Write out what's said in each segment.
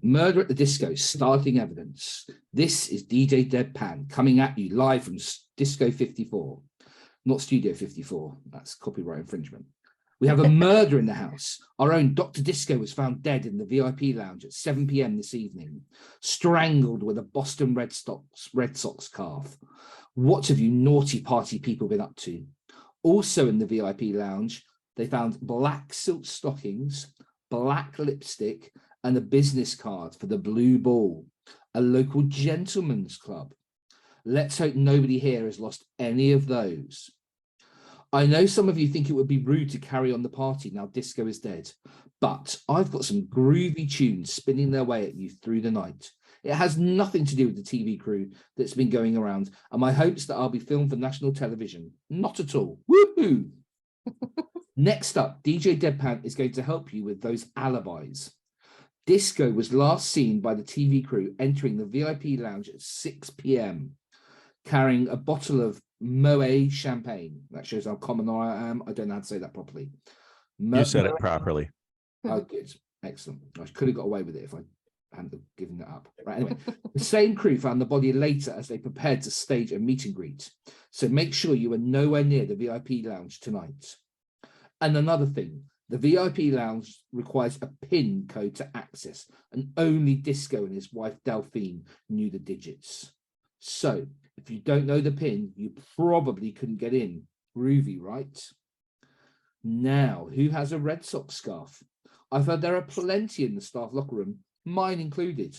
Murder at the Disco, startling evidence. This is DJ Deadpan coming at you live from Disco 54, not Studio 54. That's copyright infringement. We have a murder in the house. Our own Dr. Disco was found dead in the VIP lounge at 7 p.m. this evening, strangled with a Boston Red Sox scarf. What have you naughty party people been up to? Also in the VIP lounge, they found black silk stockings, black lipstick, and a business card for the Blue Ball, a local gentleman's club. Let's hope nobody here has lost any of those. I know some of you think it would be rude to carry on the party now Disco is dead, but I've got some groovy tunes spinning their way at you through the night. It has nothing to do with the TV crew that's been going around and my hopes that I'll be filmed for national television. Not at all. Woohoo! Next up, DJ Deadpan is going to help you with those alibis. Disco was last seen by the TV crew entering the VIP lounge at 6 p.m. carrying a bottle of Moet champagne. That shows how common I am. I don't know how to say that properly. You said it properly. Oh, good. Excellent. I could have got away with it if I hadn't given it up. Right, anyway, the same crew found the body later as they prepared to stage a meet and greet. So make sure you are nowhere near the VIP lounge tonight. And another thing, the VIP lounge requires a PIN code to access, and only Disco and his wife Delphine knew the digits. So if you don't know the PIN, you probably couldn't get in. Groovy, right? Now, who has a Red Sox scarf? I've heard there are plenty in the staff locker room, mine included.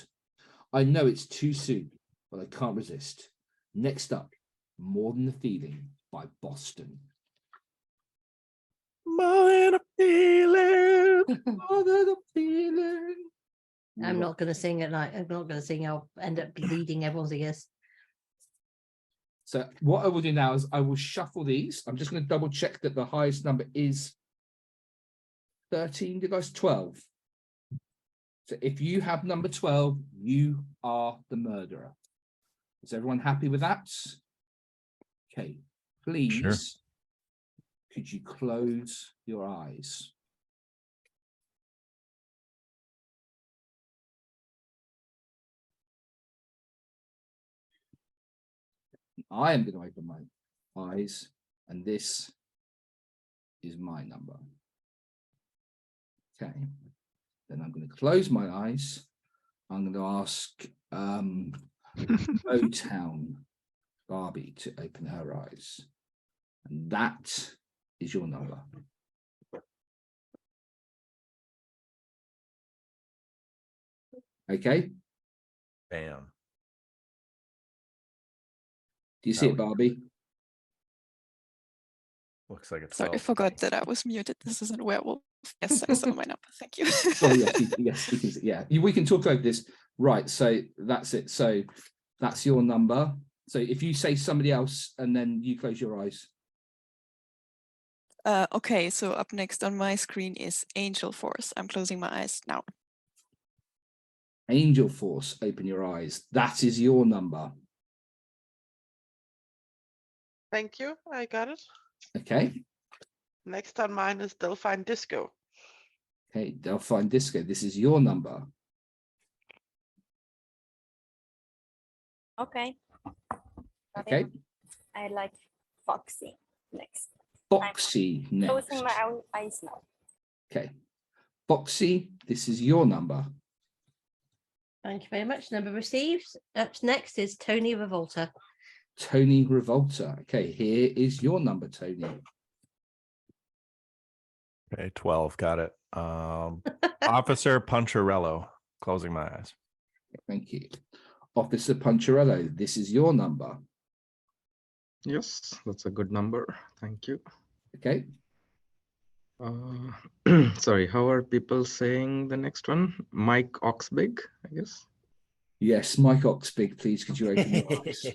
I know it's too soon, but I can't resist. Next up, More Than the Feeling by Boston. More than a feeling. More than a feeling. I'm not going to sing it. I'm not going to sing. I'll end up bleeding everyone's ears. So what I will do now is I will shuffle these. I'm just going to double check that the highest number is 13, guys, 12. So if you have number 12, you are the murderer. Is everyone happy with that? Okay, please, Sure. Could you close your eyes? I am going to open my eyes, and this is my number. Okay, then I'm going to close my eyes. I'm going to ask O-Town Barbie to open her eyes, and that is your number. Okay. Bam. Do you see it, Barbie? Looks like it's. Sorry, I forgot that I was muted. This isn't werewolf. Yes, I saw my number. Thank you. Oh yes, yes, you can see, yeah. We can talk over this. Right, so that's it. So that's your number. So if you say somebody else and then you close your eyes. Okay, so up next on my screen is Angel Force. I'm closing my eyes now. Angel Force, open your eyes. That is your number. Thank you. I got it. Okay. Next on mine is Delphine Disco. Okay, Delphine Disco, this is your number. Okay. Okay. I like Foxy next. Foxy next. Closing my own eyes now. Okay. Foxy, this is your number. Thank you very much. Number received. Up next is Tony Revolta. Tony Revolta. Okay, here is your number, Tony. Okay, 12. Got it. Officer Puncharello. Closing my eyes. Thank you. Officer Puncharello, this is your number. Yes, that's a good number. Thank you. Okay. Sorry, how are people saying the next one? Mike Oxbig, I guess. Yes, Mike Oxbig, please, could you open your eyes?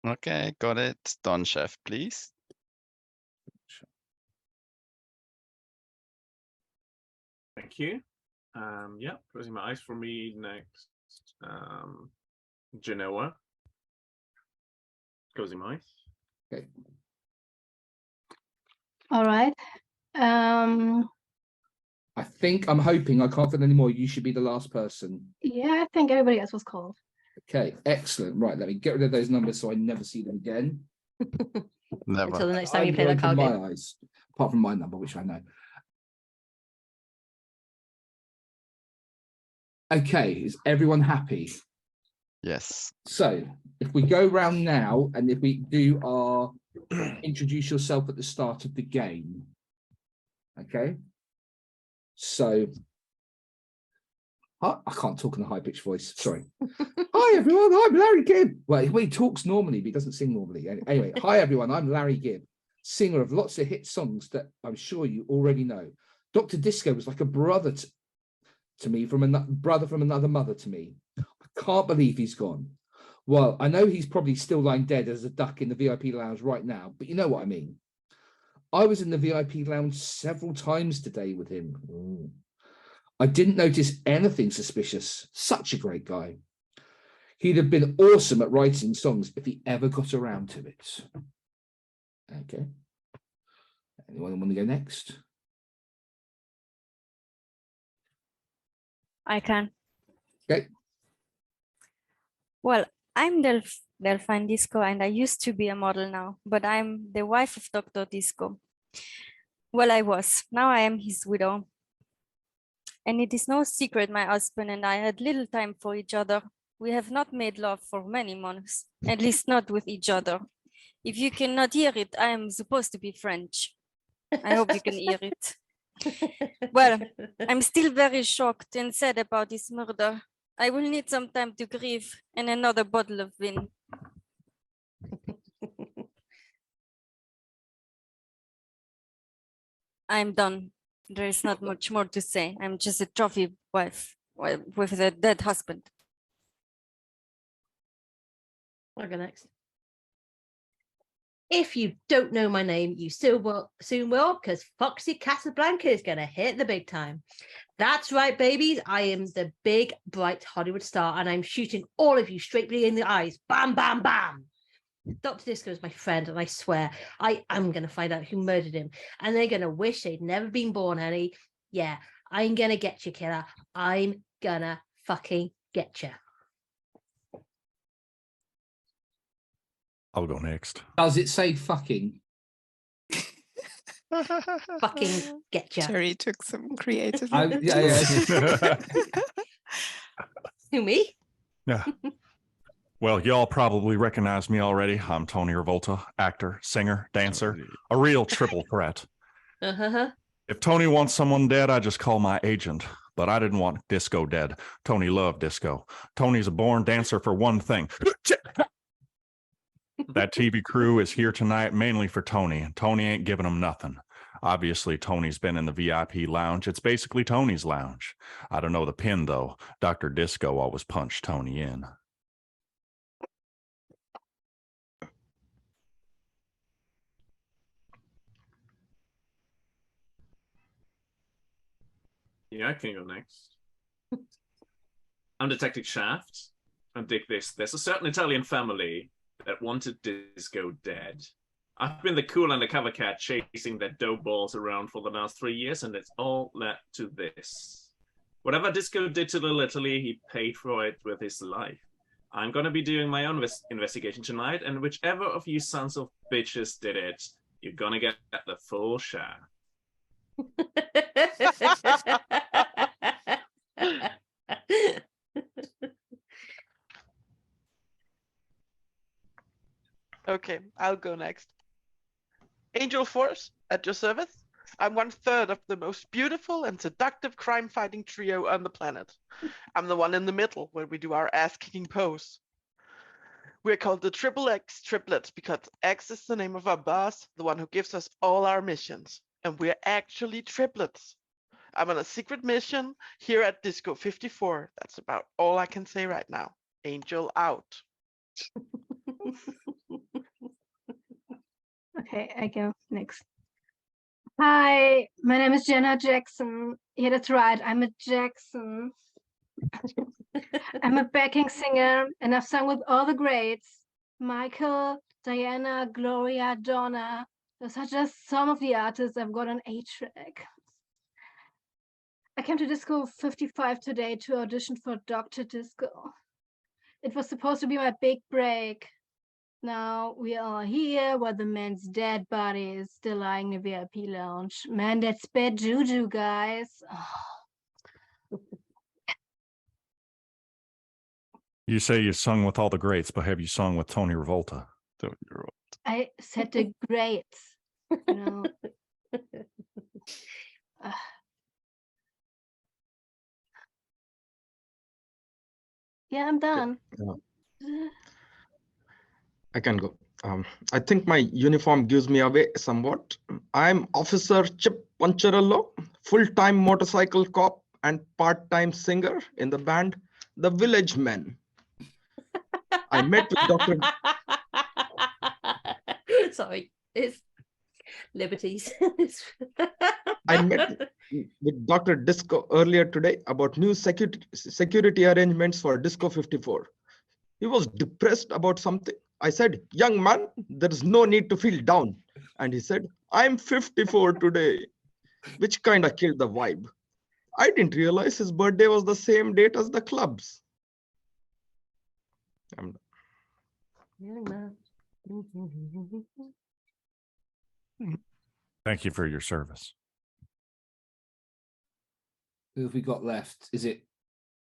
Okay, got it. Don Chef, please. Thank you. Yeah, closing my eyes for me next. Genoa. Closing my eyes. Okay. All right. I think I'm hoping I can't find any more. You should be the last person. Yeah, I think everybody else was called. Okay, excellent. Right, let me get rid of those numbers so I never see them again. Never. Until the next time you I'm play going that to card my game. eyes, apart from my number, which I know. Okay, is everyone happy? Yes. So if we go round now and if we do our introduce yourself at the start of the game. Okay. So I can't talk in a high pitched voice. Sorry. Hi everyone, I'm Larry Gibb. Well, he talks normally, but he doesn't sing normally. Anyway, hi everyone, I'm Larry Gibb, singer of lots of hit songs that I'm sure you already know. Dr. Disco was like a brother to me, from another brother from another mother to me. I can't believe he's gone. Well, I know he's probably still lying dead as a duck in the VIP lounge right now, but you know what I mean. I was in the VIP lounge several times today with him. Ooh. I didn't notice anything suspicious. Such a great guy. He'd have been awesome at writing songs if he ever got around to it. Okay. Anyone want to go next? I can. Okay. Well, I'm Delphine Disco, and I used to be a model now, but I'm the wife of Dr. Disco. Well, I was. Now I am his widow. And it is no secret my husband and I had little time for each other. We have not made love for many months, at least not with each other. If you cannot hear it, I am supposed to be French. I hope you can hear it. Well, I'm still very shocked and sad about his murder. I will need some time to grieve and another bottle of vin. I'm done. There is not much more to say. I'm just a trophy wife with a dead husband. I'll go next. If you don't know my name, you still will soon will, because Foxy Casablanca is going to hit the big time. That's right, babies. I am the big, bright Hollywood star, and I'm shooting all of you straightly in the eyes. Bam, bam, bam. Dr. Disco is my friend, and I swear I am going to find out who murdered him, and they're going to wish they'd never been born, honey. Yeah, I'm going to get you, killer. I'm going to fucking get you. I'll go next. Does it say fucking? Fucking get you. Jerry took some creative. Yeah, yeah. Who, me? Yeah. Well, y'all probably recognize me already. I'm Tony Revolta, actor, singer, dancer, a real triple threat. Uh-huh. If Tony wants someone dead, I just call my agent. But I didn't want Disco dead. Tony loved disco. Tony's a born dancer for one thing. That TV crew is here tonight mainly for Tony, and Tony ain't giving them nothing. Obviously, Tony's been in the VIP lounge. It's basically Tony's lounge. I don't know the pin, though. Dr. Disco always punched Tony in. Yeah, I can go next. I'm Detective Shaft. And dig this. There's a certain Italian family that wanted Disco dead. I've been the cool undercover cat chasing their dough balls around for the last 3 years, and it's all led to this. Whatever Disco did to Little Italy, he paid for it with his life. I'm going to be doing my own investigation tonight, and whichever of you sons of bitches did it, you're going to get the full share. Okay, I'll go next. Angel Force, at your service. I'm 1/3 of the most beautiful and seductive crime-fighting trio on the planet. I'm the one in the middle where we do our ass-kicking pose. We're called the Triple X Triplets because X is the name of our boss, the one who gives us all our missions. And we're actually triplets. I'm on a secret mission here at Disco 54. That's about all I can say right now. Angel out. Okay, I go next. Hi, my name is Jenna Jackson. Yeah, that's right, I'm a Jackson. I'm a backing singer, and I've sung with all the greats. Michael, Diana, Gloria, Donna. Those are just some of the artists I've got on A-Track. I came to Disco 55 today to audition for Dr. Disco. It was supposed to be my big break. Now we are here where the man's dead body is still lying in the VIP lounge. Man, that's bad juju, guys. You say you sung with all the greats, but have you sung with Tony Revolta? I said the greats, you know. Yeah, I'm done. I can go. I think my uniform gives me away somewhat. I'm Officer Chip Poncherello, full-time motorcycle cop and part-time singer in the band The Village Men. I met with Dr. Sorry, it's liberties. I met with Dr. Disco earlier today about new security arrangements for Disco 54. He was depressed about something. I said, young man, there is no need to feel down. And he said, I'm 54 today, which kind of killed the vibe. I didn't realize his birthday was the same date as the club's. Thank you for your service. Who have we got left? Is it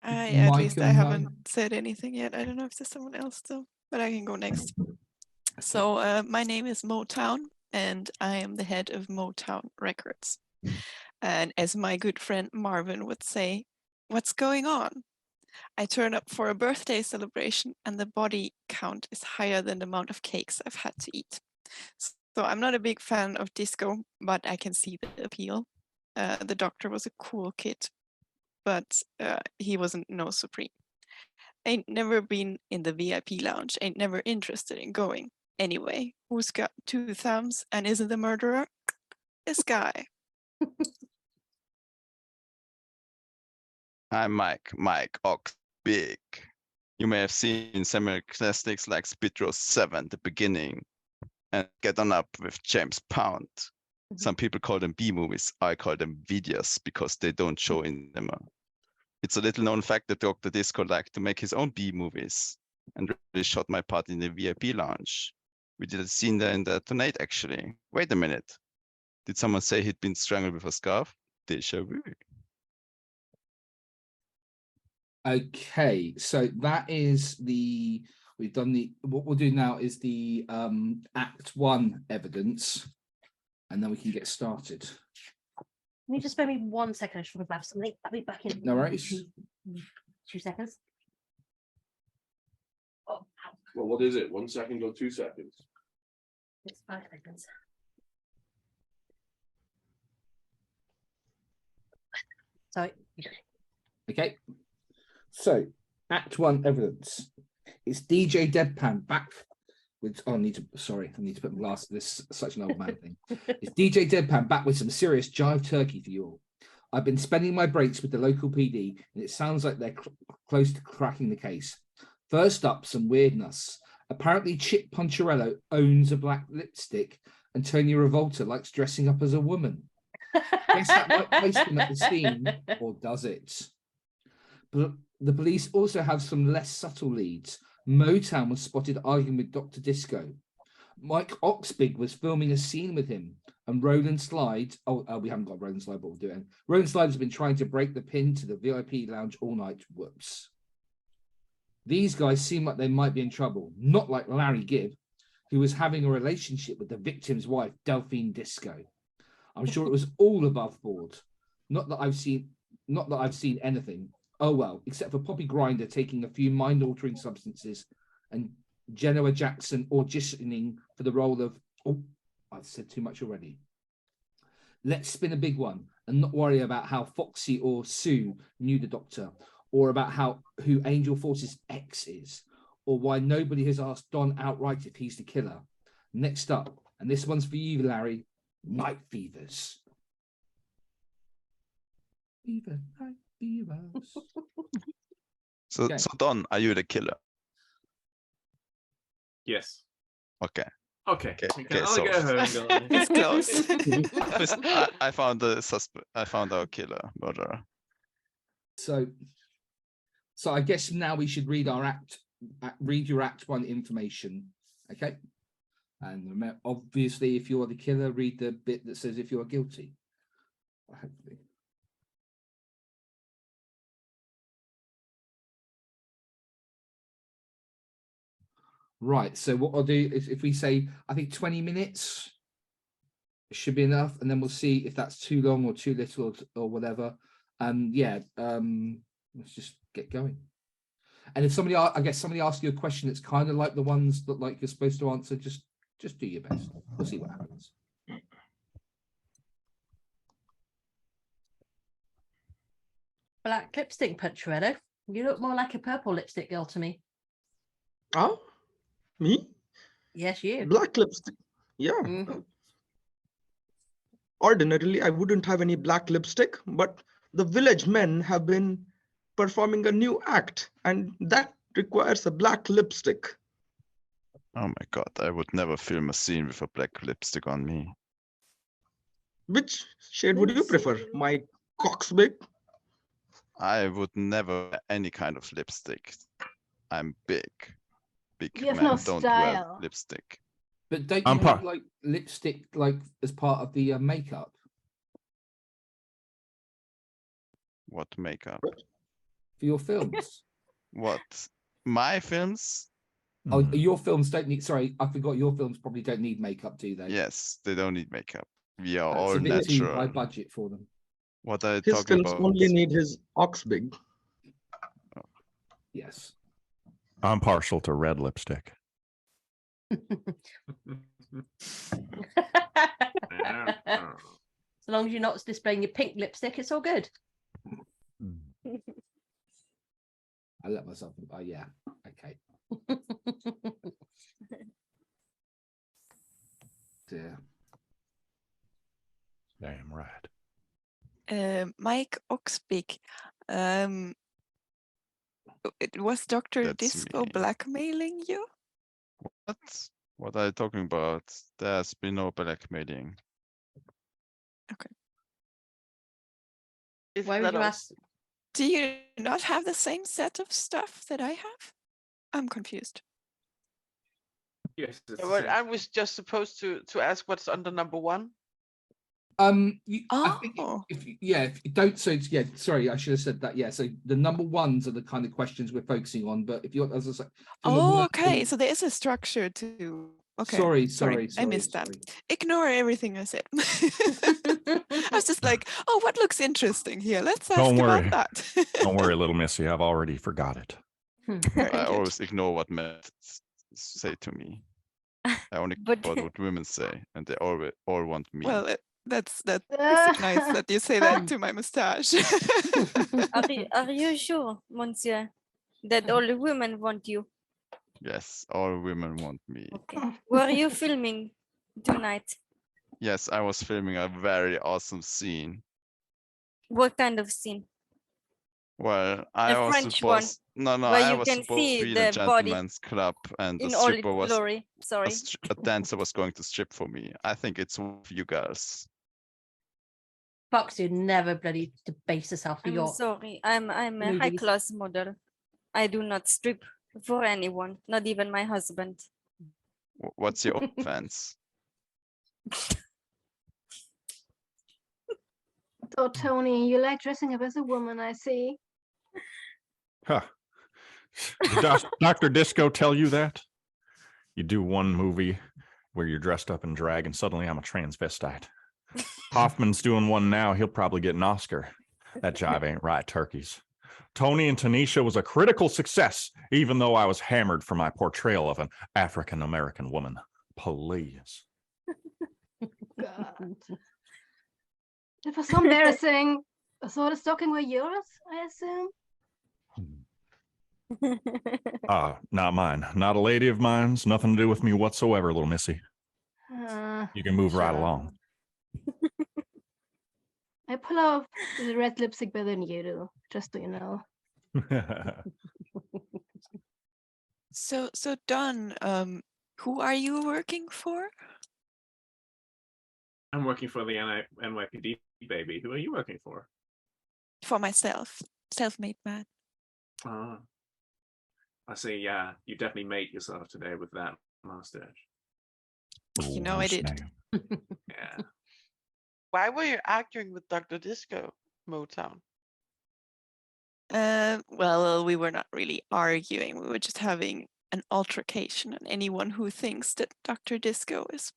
At Mike least I and haven't Mo? said anything yet. I don't know if there's someone else though, but I can go next. So my name is Motown, and I am the head of Motown Records. And as my good friend Marvin would say, what's going on? I turn up for a birthday celebration and the body count is higher than the amount of cakes I've had to eat. So I'm not a big fan of disco, but I can see the appeal. The doctor was a cool kid, but he wasn't no supreme. Ain't never been in the VIP lounge, ain't never interested in going. Anyway, who's got 2 thumbs and isn't the murderer? This guy. I'm Mike Ox Big. You may have seen similar classics like Speed Race 7, The Beginning, and Get On Up with James Pound. Some people call them B-movies. I call them videos because they don't show in them. It's a little known fact that Dr. Disco liked to make his own B-movies and really shot my part in the VIP lounge. We did a scene there in the tonight, actually. Wait a minute. Did someone say he'd been strangled with a scarf? Déjà vu. Okay, so that is we've done what we'll do now is the Act 1 evidence, and then we can get started. Can you just spare me 1 second? I just want to grab something. I'll be back in. No worries. 2 seconds. Oh, Well, what is it? 1 second or 2 seconds? it's 5 seconds. Sorry. Okay, so Act 1 evidence. It's DJ Deadpan back with. Oh, I need to put my glasses. This is such an old man thing. It's DJ Deadpan back with some serious jive turkey for you all. I've been spending my breaks with the local PD, and it sounds like they're close to cracking the case. First up, some weirdness. Apparently, Chip Poncherello owns a black lipstick, and Tony Revolta likes dressing up as a woman. Guess that might place him at the scene, or does it? But the police also have some less subtle leads. Motown was spotted arguing with Dr. Disco. Mike Oxbig was filming a scene with him, and Roland Slide. We haven't got Roland Slide, but we'll do it. Roland Slide has been trying to break the pin to the VIP lounge all night. Whoops. These guys seem like they might be in trouble, not like Larry Gibb, who was having a relationship with the victim's wife, Delphine Disco. I'm sure it was all above board. Not that I've seen anything. Oh well, except for Poppy Grinder taking a few mind-altering substances and Genoa Jackson auditioning for the role of. Oh, I've said too much already. Let's spin a big one and not worry about how Foxy or Sue knew the doctor, or about who Angel Force's ex is, or why nobody has asked Don outright if he's the killer. Next up, and this one's for you, Larry. Night fevers. Fever, night fevers. So Don, are you the killer? Yes. Okay. Okay. Okay, I'll go home. It's close. I found the suspect. I found our killer, murderer. So I guess now we should read our read your Act 1 information, okay? And remember, obviously, if you're the killer, read the bit that says if you are guilty. Hopefully. Right, so what I'll do is if we say, I think 20 minutes should be enough, and then we'll see if that's too long or too little or whatever. Yeah, let's just get going. And if somebody, I guess somebody asks you a question that's kind of like the ones that like you're supposed to answer, just do your best. We'll see what happens. Black lipstick, Puncharello. You look more like a purple lipstick girl to me. Oh, me? Yes, you. Black lipstick. Yeah. Ordinarily, I wouldn't have any black lipstick, but the village men have been performing a new act, and that requires a black lipstick. Oh my god, I would never film a scene with a black lipstick on me. Which shade would you prefer? My cock's big? I would never wear any kind of lipstick. I'm big. Big You have men no don't style. wear lipstick. But don't you have like lipstick like as part of the makeup? What makeup? For your films? What? My films? Oh, your films don't need. Sorry, I forgot. Your films probably don't need makeup, do they? Yes, they don't need makeup. We are It's all a bit too high natural. budget for them. What are you His talking films about? only need his ox big. Yes. I'm partial to red lipstick. As long as you're not displaying your pink lipstick, it's all good. I let myself. Oh yeah. Okay. Yeah. Damn right. Mike Oxbig, was Dr. That's Disco me. blackmailing you? What? What are you talking about? There's been no blackmailing. Isn't Why would that you all? ask? Do you not have the same set of stuff that I have? I'm confused. Yes, it's Yeah, the well, same. I was just supposed to ask what's under number 1. I think if you don't. So yeah, sorry, I should have said that. Yeah, so the number ones are the kind of questions we're focusing on. But if you're, as I say, Oh, okay. So there is a structure to. Okay. Sorry, I missed that. sorry. Ignore everything I said. I was just like, oh, what looks interesting here? Let's ask Don't worry. about that. Don't worry, little missy. I've already forgot it. Very I good. always ignore what men say to me. I only care about what women say, and they all want me. Well, that's nice that you say that to my mustache. Are you sure, Monsieur, that all the women want you? Yes, all women want me. Okay. Were you filming tonight? Yes, I was filming a very awesome scene. What kind of scene? Well, I The was French one, supposed no, where I you was can supposed see to be in a the body gentleman's club, and the in all its stripper was glory. Sorry. a dancer was going to strip for me. I think it's one of you girls. Fox, you never bloody debase yourself for I'm your. sorry. I'm a movies. high-class model. I do not strip for anyone, not even my husband. What's your offense? So Tony, you like dressing up as a woman, I see. Huh. Did Dr. Disco tell you that? You do one movie where you're dressed up in drag and suddenly I'm a transvestite. Hoffman's doing one now. He'll probably get an Oscar. That jive ain't right, turkeys. Tony and Tanisha was a critical success, even though I was hammered for my portrayal of an African-American woman. Please. God. It was so embarrassing. So the stocking were yours, I assume? Not mine. Not a lady of mine's. Nothing to do with me whatsoever, little missy. You can move right sure. along. I pull off the red lipstick better than you do, just so you know. So Don, who are you working for? I'm working for the NYPD, baby. Who are you working for? For myself. self-made man. Ah. I see, yeah. You definitely made yourself today with that mustache. You know I did. Yeah. Why were you arguing with Dr. Disco, Motown? Well, we were not really arguing. We were just having an altercation, and anyone who thinks that Dr. Disco is,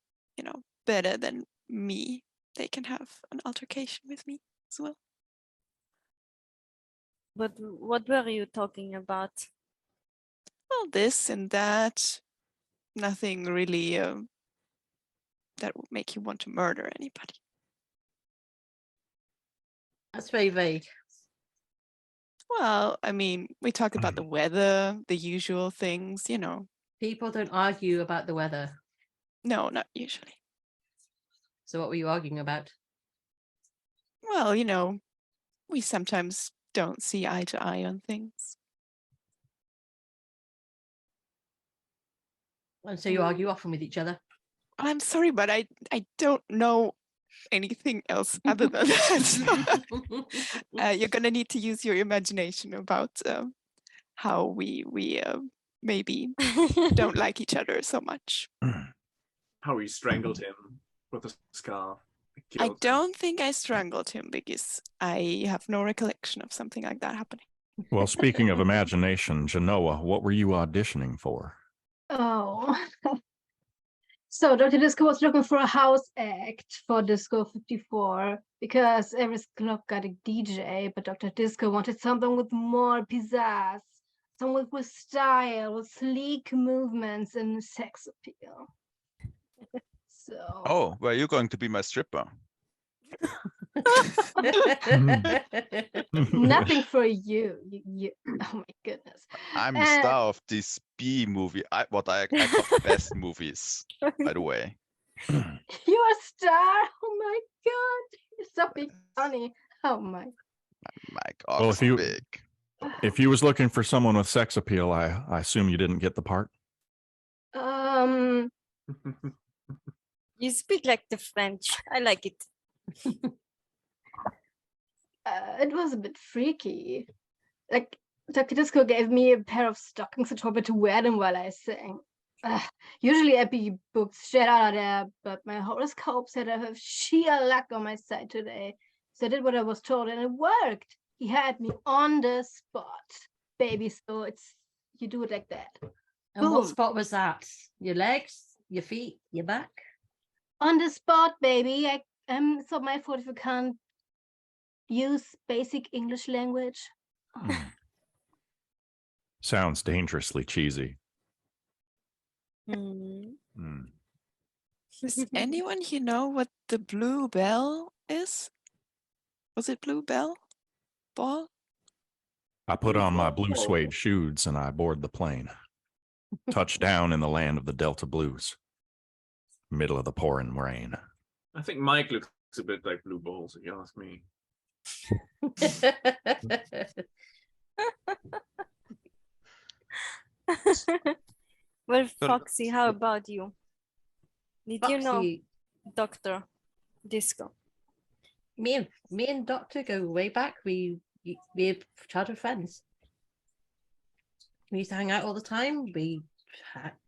better than me, they can have an altercation with me as well. But what were you talking about? Well, this and that. Nothing really that would make you want to murder anybody. That's very vague. Well, I mean, we talk about the weather, the usual things, People don't argue about the weather. No, not usually. So what were you arguing about? Well, we sometimes don't see eye to eye on things. And so you argue often with each other. I'm sorry, but I don't know anything else other than that. You're gonna need to use your imagination about how we maybe don't like each other so much. How you strangled him with a scarf. I don't think I strangled him because I have no recollection of something like that happening. Well, speaking of imagination, Genoa, what were you auditioning for? Oh. So Dr. Disco was looking for a house act for Disco 54 because every club got a DJ, but Dr. Disco wanted something with more pizzazz, someone with style, with sleek movements and sex appeal. So. Oh, well, you're going to be my stripper. Nothing for you. You. Oh my goodness. I'm the star of this B movie. What I call best movies, by the way. You're a star. Oh my God. You're so big, funny. Oh my. My Well, God, big. If you was looking for someone with sex appeal, I assume you didn't get the part. You speak like the French. I like it. It was a bit freaky. Like, Dr. Disco gave me a pair of stockings and told me to wear them while I sang. Usually I'd be booked straight out of there, but my horoscope said I have sheer luck on my side today. So I did what I was told and it worked. He had me on the spot, baby. So you do it like that. And Boom. what spot was that? Your legs, your feet, your back? On the spot, baby. It's not my fault if you can't use basic English language. Sounds dangerously cheesy. Does anyone here know what the Blue Bell is? Was it Blue Bell? Ball? I put on my blue suede shoes and I board the plane. Touchdown in the land of the Delta Blues. Middle of the pouring rain. I think Mike looks a bit like blue balls, if you ask me. Well, Foxy, how about you? Did you know Foxy. Dr. Disco? Me and Doctor go way back. We're childhood friends. We used to hang out all the time. We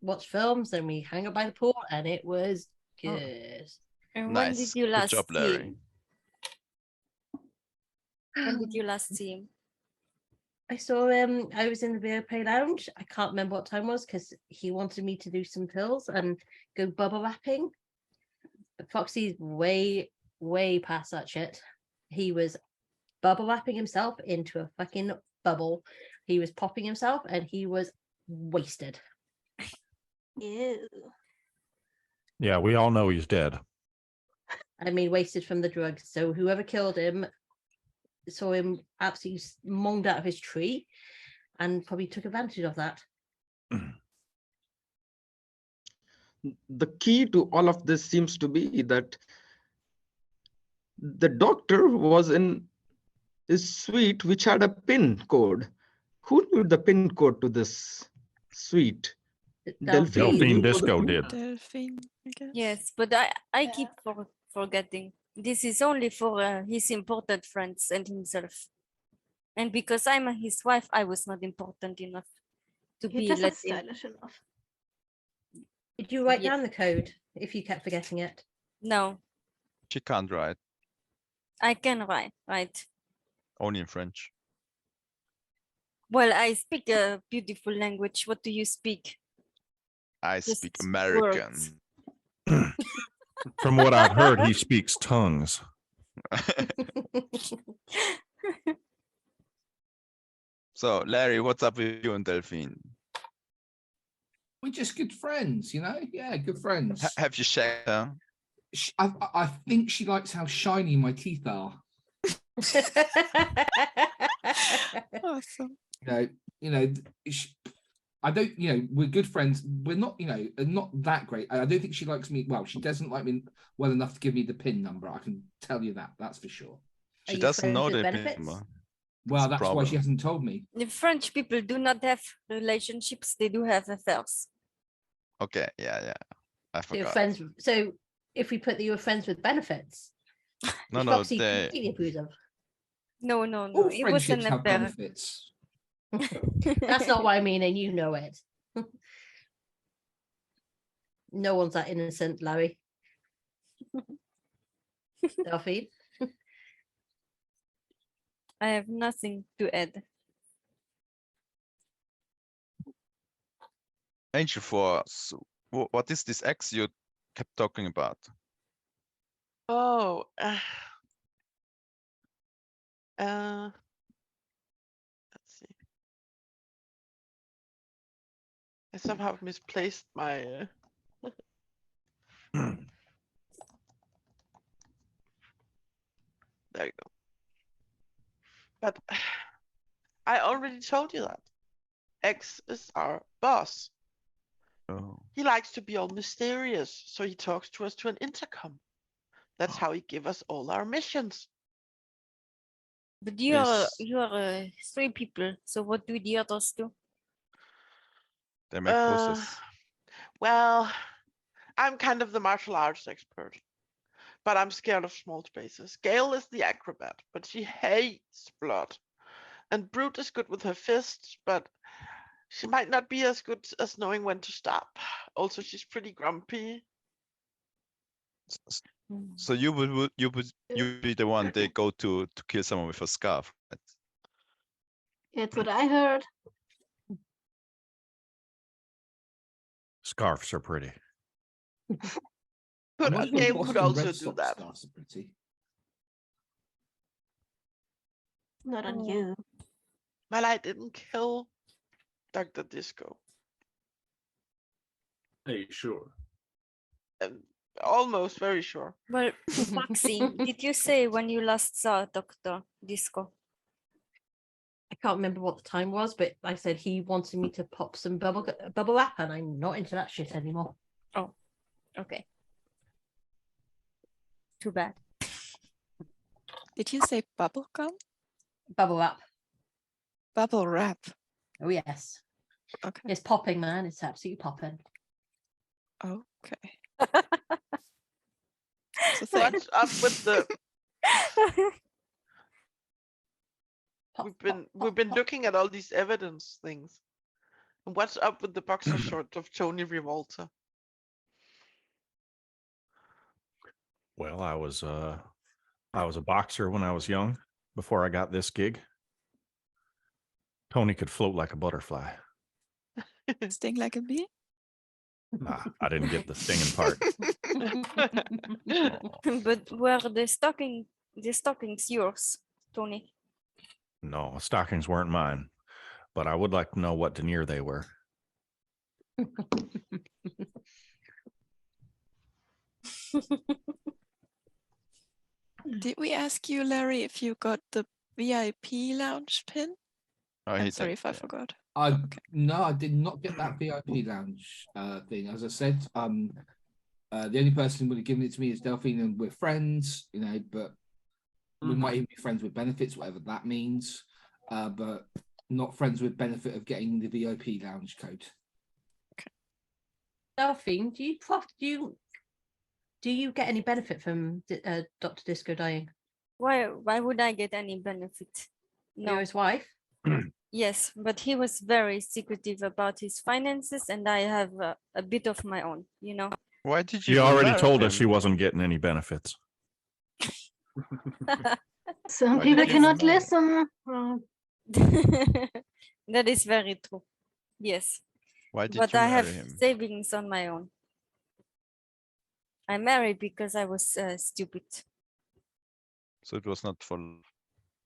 watch films and we hang out by the pool, and it was good. And Nice. when did you Good last job, see Larry. him? When did you last see him? I saw him. I was in the VIP lounge. I can't remember what time it was because he wanted me to do some pills and go bubble wrapping. But Foxy's way past that shit. He was bubble wrapping himself into a fucking bubble. He was popping himself and he was wasted. Ew. Yeah, we all know he's dead. I mean, wasted from the drugs. So whoever killed him saw him absolutely monged out of his tree and probably took advantage of that. The key to all of this seems to be that the doctor was in his suite which had a PIN code. Who knew the PIN code to this suite? Delphine Disco did. Delphine, I guess. Yes, but I keep forgetting. This is only for his important friends and himself. And because I'm his wife, I was not important enough to He be just let is in. stylish enough. Did you write Yeah. down the code if you kept forgetting it? No, She can't write, I can write, right? only in French. Well, I speak a beautiful language. What do you speak? I Just speak words. American. From what I've heard, he speaks tongues. So, Larry, what's up with you and Delphine? We're just good friends, you know? Yeah, good friends. Have you checked her? I think she likes how shiny my teeth are. Awesome. I don't, we're good friends. We're not, not that great. I don't think she likes me. Well, she doesn't like me well enough to give me the PIN number. I can tell you that. That's for sure. She you doesn't friends know with the benefits? number. Well, the that's why she problem. hasn't told me. The French people do not have relationships, they do have affairs. Okay, yeah. I So you're forgot. friends. So if we put that you were friends with benefits, No, which no, Foxy they, completely approves of. No, no, All no. It was friendships an have affair. benefits. That's not what I mean, and you know it. No one's that innocent, Larry. Delphine? I have nothing to add. Angel Force. What is this X you kept talking about? Oh, let's see. I somehow misplaced my. There you go. But I already told you that. X is our boss. Oh. He likes to be all mysterious, so he talks to us to an intercom. That's how he give us all our missions. But you are Is- 3 people. So what do the others do? They make poses. Well, I'm kind of the martial arts expert, but I'm scared of small spaces. Gail is the acrobat, but she hates blood. And Brute is good with her fists, but she might not be as good as knowing when to stop. Also, she's pretty grumpy. So you would be the one they go to kill someone with a scarf. Right? It's what I heard. Scarves are pretty. Could, I'm not sure Gail could Boston also Red do Sox that. stars are pretty. Not on Oh. you. Well, I didn't kill Dr. Disco. Are you sure? Almost very sure. Well, Foxy, did you say when you last saw Dr. Disco? I can't remember what the time was, but I said he wanted me to pop some bubble wrap, and I'm not into that shit anymore. Oh, okay. Too bad. Did you say bubble gum? Bubble wrap. Bubble wrap. Oh yes. Okay. It's popping, man. It's absolutely popping. Okay. So thanks. What's up with the? Pop, We've been pop, pop. looking at all these evidence things. And what's up with the boxer short of Tony Revolta? Well, I was a boxer when I was young before I got this gig. Tony could float like a butterfly. Sting like a bee? Nah, I didn't get the stinging part. But were the stockings yours, Tony? No, stockings weren't mine, but I would like to know what denier they were. Did we ask you, Larry, if you got the VIP lounge pin? Oh, I'm he sorry did, if I yeah. forgot. No, I did not get that VIP lounge thing. As I said, the only person who would have given it to me is Delphine, and we're friends, but we might even be friends with benefits, whatever that means, but not friends with benefit of getting the VIP lounge code. Delphine, do you get any benefit from Dr. Disco dying? Why would I get any benefit? No. You're his wife? Yes, but he was very secretive about his finances, and I have a bit of my own, you know. Why did you You even already marry told us him? she wasn't getting any benefits. Some Why people did you cannot marry? listen. That is very true. Yes, Why did but you I have marry him? savings on my own. I married because I was stupid. So it was not for love.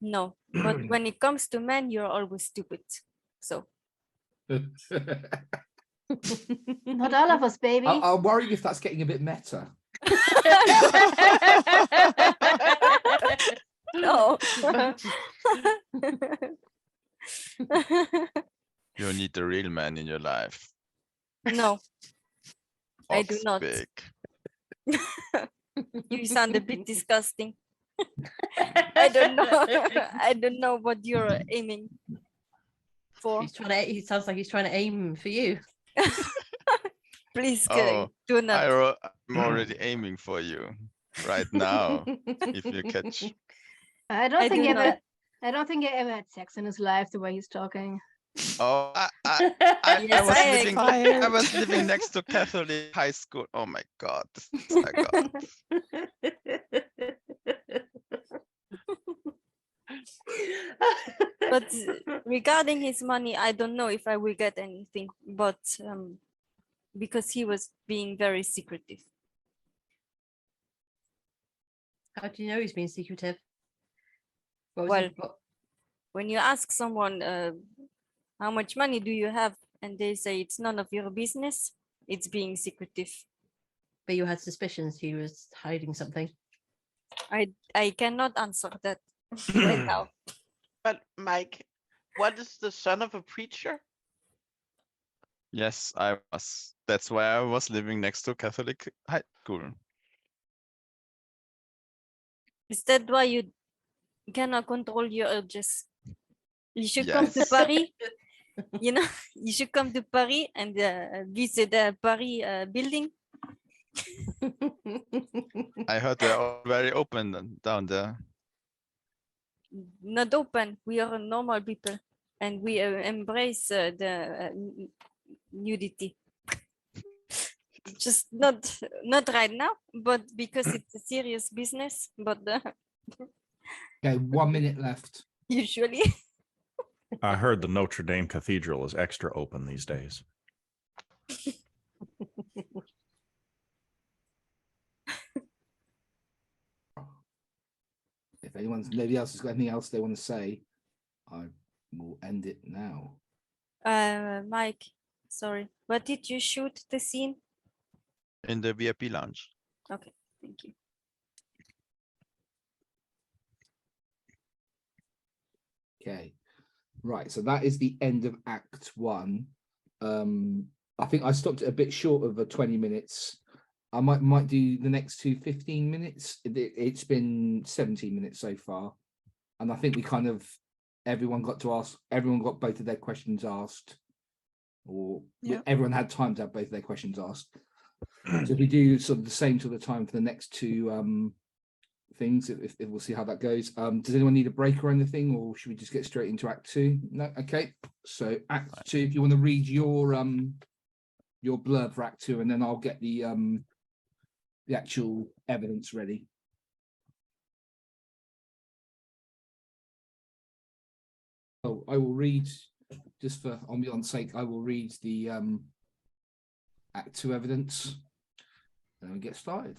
No, but when it comes to men, you're always stupid. So Not all of us, baby. I'm worrying if that's getting a bit meta. no. You need the real man in your life. No, I do Ox not. big. You sound a bit disgusting. I don't know. I don't know what you're aiming for. He sounds like he's trying to aim for you. Please Oh, do not. I'm already aiming for you right now. If you catch. I don't I think do he not. ever. I don't think he ever had sex in his life. The way he's talking. Oh, Yes, I was living next to Catholic high school. Oh my God. My God. But regarding his money, I don't know if I will get anything, but because he was being very secretive. How do you know he's being secretive? Well, when you ask someone how much money do you have, and they say it's none of your business, it's being secretive. But you had suspicions he was hiding something. I cannot answer that right now. But Mike, what is the son of a preacher? Yes, I was. That's why I was living next to Catholic high school. Is that why you cannot control your urges? You should come to Yes. Paris. You know, you should come to Paris and visit the Paris building. I heard they're all very open down there. Not open. We are normal people, and we embrace the nudity. Just not right now, but because it's a serious business. But Okay, 1 minute left. usually, I heard the Notre Dame Cathedral is extra open these days. If nobody else has got anything else they want to say, I will end it now. Mike, sorry, but did you shoot the scene? In the VIP lounge. Okay, thank you. Okay, right. So that is the end of Act 1. I think I stopped it a bit short of 20 minutes. I might do the next 15 minutes. It's been 17 minutes so far, and I think we kind of everyone got both of their questions asked, or everyone had time to have both of their questions asked. So if we do sort of the same sort of time for the next two things, if we'll see how that goes. Does anyone need a break or anything, or should we just get straight into Act 2? No, okay. So Act 2, if you want to read your blurb for Act 2, and then I'll get the actual evidence ready. Oh, I will read, just for ambiance sake, I will read the Act 2 evidence, and then we get started.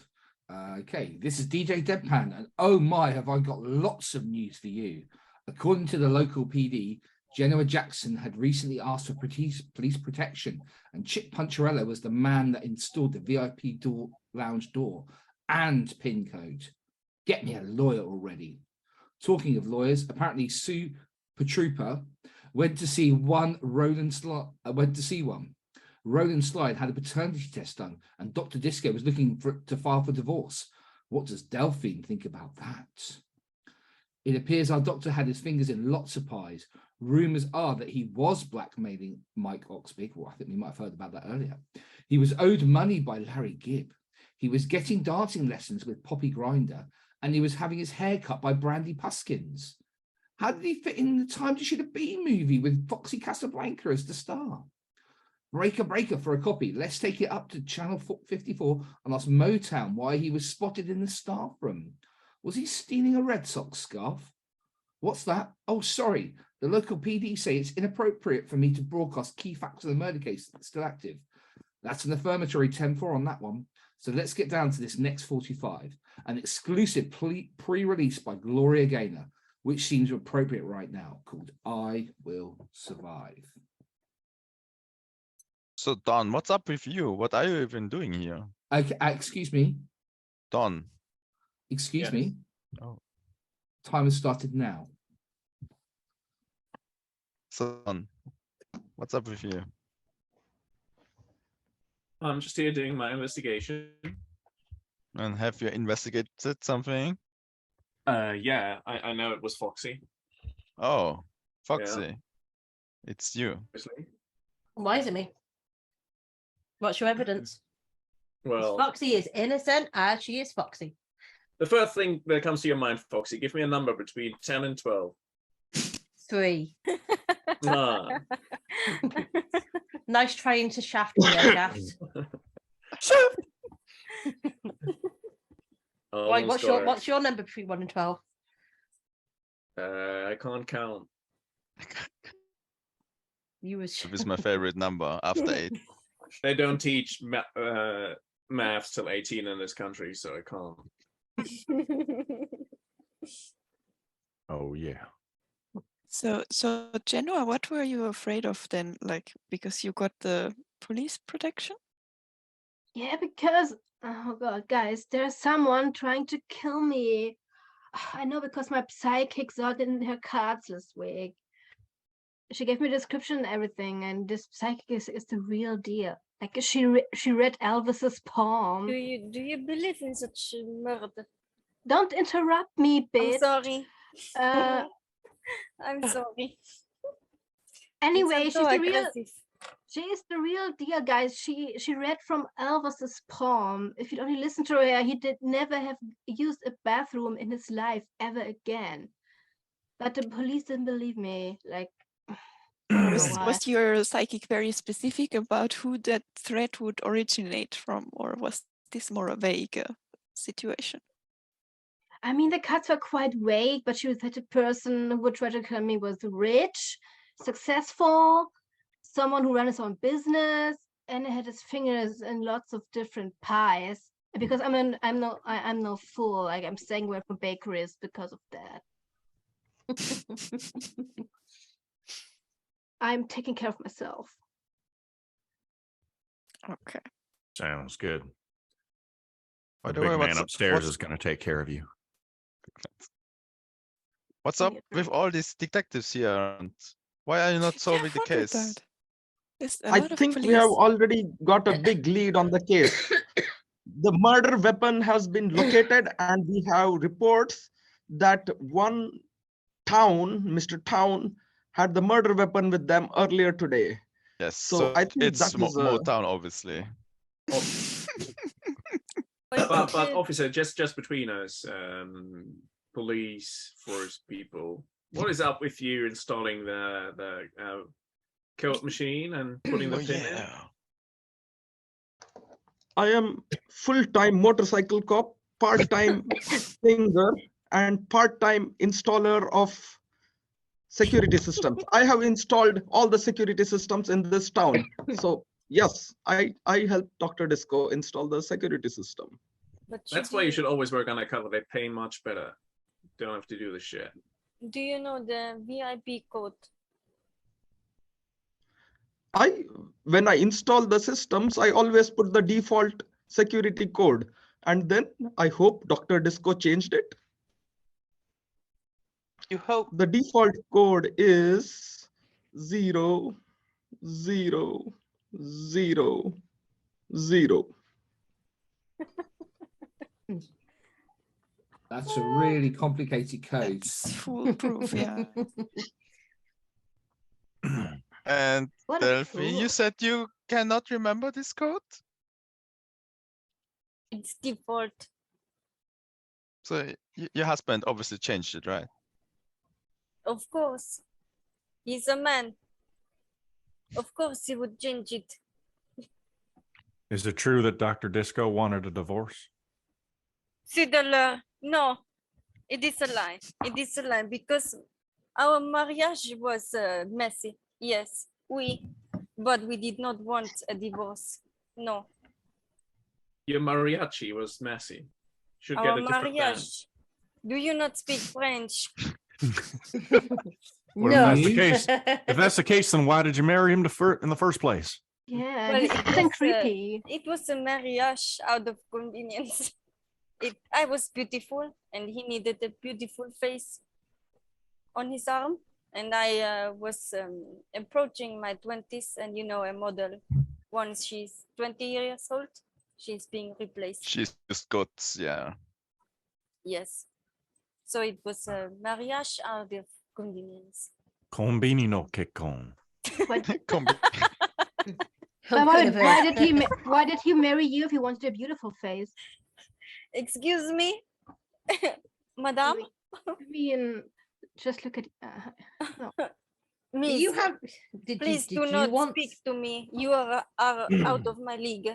Okay, this is DJ Deadpan, and oh my, have I got lots of news for you. According to the local PD, Genoa Jackson had recently asked for police protection, and Chip Puncharello was the man that installed the VIP lounge door and PIN code. Get me a lawyer already. Talking of lawyers, apparently Sue Petrupa went to see one. Roland Slide had a paternity test done, and Dr. Disco was looking to file for divorce. What does Delphine think about that? It appears our doctor had his fingers in lots of pies. Rumours are that he was blackmailing Mike Oxbig. Well, I think we might have heard about that earlier. He was owed money by Larry Gibb. He was getting dancing lessons with Poppy Grinder, and he was having his hair cut by Brandy Puskins. How did he fit in the Time to Shoot a B movie with Foxy Casablanca as the star? Breaker for a copy. Let's take it up to channel 54 and ask Motown why he was spotted in the staff room. Was he stealing a Red Sox scarf? What's that? Oh, sorry. The local PD say it's inappropriate for me to broadcast key facts of the murder case that's still active. That's an affirmatory 10-4 on that one. So let's get down to this next 45, an exclusive pre-release by Gloria Gaynor, which seems appropriate right now, called I Will Survive. So Don, what's up with you? What are you even doing here? Okay, excuse me. Don. Excuse me. Oh. Time has started now. So Don, what's up with you? I'm just here doing my investigation. And have you investigated something? Yeah, I know it was Foxy. Oh, Foxy. It's you. Obviously. Why is it me? What's your evidence? Well, Foxy is innocent as she is Foxy. the first thing that comes to your mind, Foxy, give me a number between 10 and 12. 3. Nah. Nice trying to shaft me there, Shaft. Right, what's your number between 1 and 12? I can't count. You was It was my favorite number after 8. They don't teach maths till 18 in this country, so I can't. Oh yeah. So Genoa, what were you afraid of then? Like, because you got the police protection? Yeah, because, oh God, guys, there's someone trying to kill me. I know because my psychic saw it in her cards this week. She gave me a description and everything, and this psychic is the real deal. Like she read Elvis's palm. Do you believe in such murder? Don't interrupt me, bitch. I'm sorry. Uh, I'm sorry. anyway, It's so aggressive. she is the real deal, guys. She read from Elvis's palm. If you'd only listen to her, he did never have used a bathroom in his life ever again. But the police didn't believe me. Like, Was your psychic very specific about who that threat would originate from, or was this more a vague situation? I mean, the cuts were quite vague, but she was that a person who would try to kill me was rich, successful, someone who ran his own business, and had his fingers in lots of different pies. Because I'm no fool. Like, I'm staying away from bakeries because of that. I'm taking care of myself. Okay. Sounds good. By The the way, big man what's upstairs is going to take care of you. What's up with all these detectives here? And why are you not solving the case? I think we have already got a big lead on the case. The murder weapon has been located, and we have reports that one Town, Mr. Town, had the murder weapon with them earlier today. Yes, So I think it's that is Motown, obviously. But officer, just between us, police, force people, what is up with you installing the code machine and putting the pin in? I am full-time motorcycle cop, part-time singer, and part-time installer of security systems. I have installed all the security systems in this town. So yes, I helped Dr. Disco install the security system. But That's why you should always work on a cover. They pay much better. Don't have to do the shit. Do you know the VIP code? When I install the systems, I always put the default security code, and then I hope Dr. Disco changed it. You hope. The default code is 0, 0, 0, 0. That's a really complicated code. It's foolproof, yeah. And What a Delphi, you fool. said you cannot remember this code? It's default. So your husband obviously changed it, right? Of course. He's a man. Of course he would change it. Is it true that Dr. Disco wanted a divorce? Fiddler, no, it is a lie. It is a lie because our marriage was messy. Yes, but we did not want a divorce. No, Your mariachi was messy. Should our get a different band. marriage. Do you not speak French? Well, No. if that's the case, then why did you marry him in the first place? Yeah, Well, he's it acting was, creepy. It was a marriage out of convenience. I was beautiful and he needed a beautiful face on his arm. And I was approaching my 20s and a model, once she's 20 years old, she's being replaced. She's just got, yeah. Yes. So it was a marriage out of convenience. Combini no kekkon. But why did he marry you if he wanted a beautiful face? Excuse me, madame? I mean, just look at no. Miss, You have. please did do you not want? speak to me. You are out of my league.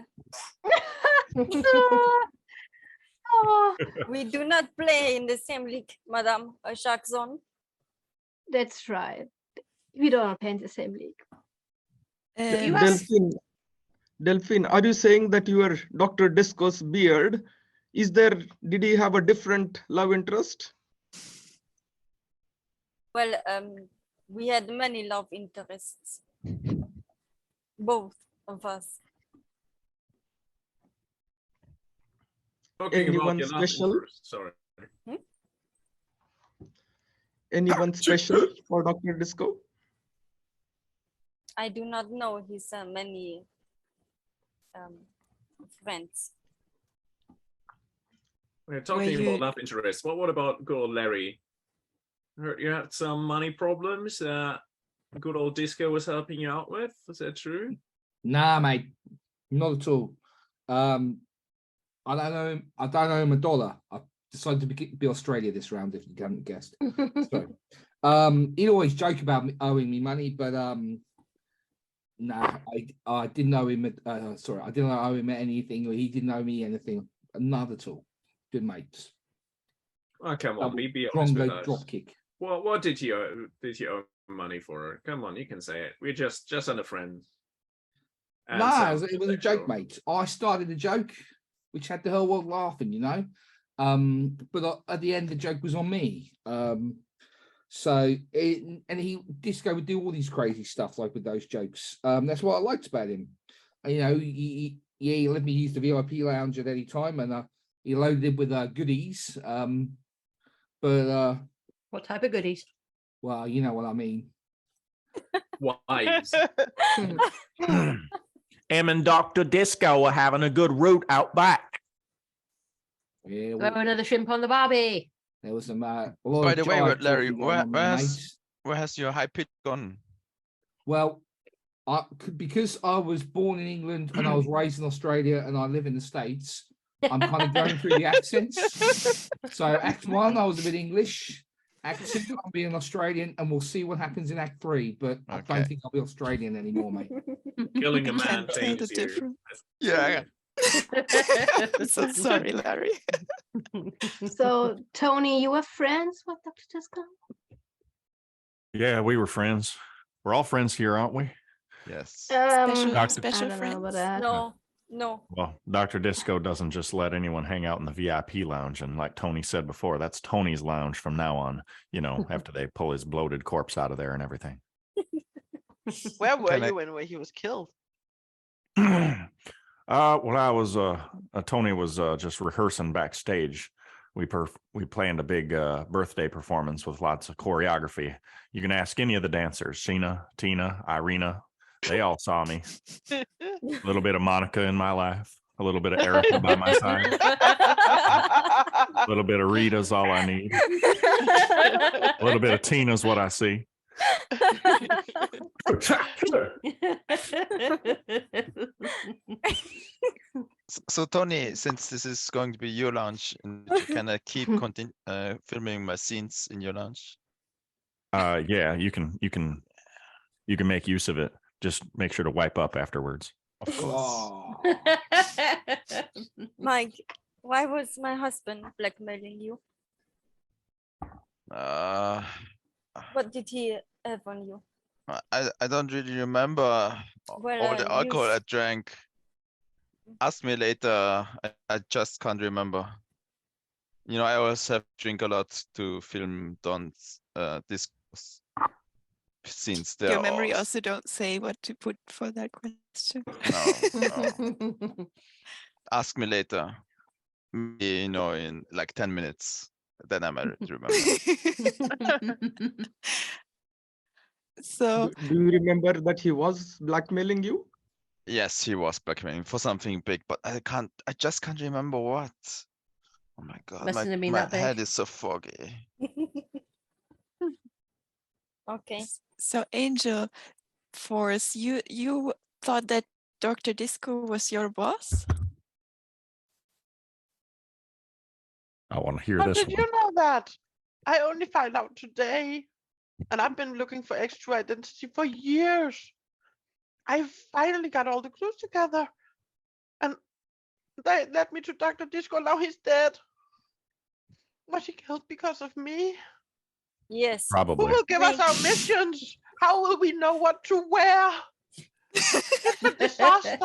Oh, We do not play in the same league, madame Jackson. that's right. We don't play in the same league. You have- Delphine, are you saying that your Dr. Disco's beard, did he have a different love interest? Well, we had many love interests, both of us. Talking about Anyone your love special? interest, sorry. Anyone special for Dr. Disco? I do not know his many friends. We're talking you- about love interest. What about good old Larry? Heard you had some money problems that good old Disco was helping you out with. Is that true? Nah, mate, not at all. I don't know him. I don't owe him a dollar. I decided to be Australia this round, if you haven't guessed. So, he'd always joke about owing me money, but nah, I didn't owe him. Sorry, I didn't owe him anything, or he didn't owe me anything. None at all. Good mates. Oh, come on, Double be honest with Congo us. drop kick. What did you owe money for? Come on, you can say it. We're just under friends. And No, sounds it was a joke, sexual. mate. I started a joke, which had the whole world laughing, But at the end, the joke was on me. Disco would do all these crazy stuff like with those jokes. That's what I liked about him. He let me use the VIP lounge at any time, and he loaded it with goodies. What type of goodies? Well, you know what I mean. Wise. Him and Dr. Disco are having a good root out back. Yeah, Throw another shrimp on the barbie. there was some. A lot By of the way, jive Larry, talking going on with the mates. where has your high pitch gone? Well, because I was born in England and I was raised in Australia and I live in the States, I'm kind of going through the accents. So Act 1, I was a bit English. Act 2, I'm being Australian, and we'll see what happens in Act 3. But I Okay. don't think I'll be Australian anymore, mate. Killing a man Can't tell the changes you. difference. Yeah. I'm so sorry, Larry. So, Tony, you were friends with Dr. Disco? Yeah, we were friends. We're all friends here, aren't we? Yes. Special, Doctor- special I don't know friends. about that. No. Well, Dr. Disco doesn't just let anyone hang out in the VIP lounge. And like Tony said before, that's Tony's lounge from now on, after they pull his bloated corpse out of there and everything. Where were Can I- you when he was killed? Well, I was Tony was just rehearsing backstage. We planned a big birthday performance with lots of choreography. You can ask any of the dancers, Sheena, Tina, Irina. They all saw me. A little bit of Monica in my life, a little bit of Erica by my side, a little bit of Rita's all I need. A little bit of Tina's what I see. So Tony, since this is going to be your lounge, and can I keep filming my scenes in your lounge? Yeah, you can make use of it. Just make sure to wipe up afterwards. Of course. Mike, why was my husband blackmailing you? What did he have on you? I don't really remember Well, all the you alcohol I s- drank. Ask me later. I just can't remember. You know, I always have to drink a lot to film Don's discourse scenes. They're Your memory awesome. also don't say what to put for that question. No. Ask me later. Maybe, you know, in like 10 minutes. Then I might remember. So Do you remember that he was blackmailing you? Yes, he was blackmailing for something big, but I just can't remember what. Oh my god, Mustn't have been my that big. head is so foggy. Okay. so Angel Force, you thought that Dr. Disco was your boss? I want to hear How this did one. you know that? I only found out today. And I've been looking for extra identity for years. I finally got all the clues together. And they led me to Dr. Disco. Now he's dead. Was he killed because of me? Yes. Who Probably. will give us our missions? How will we know what to wear? It's a disaster.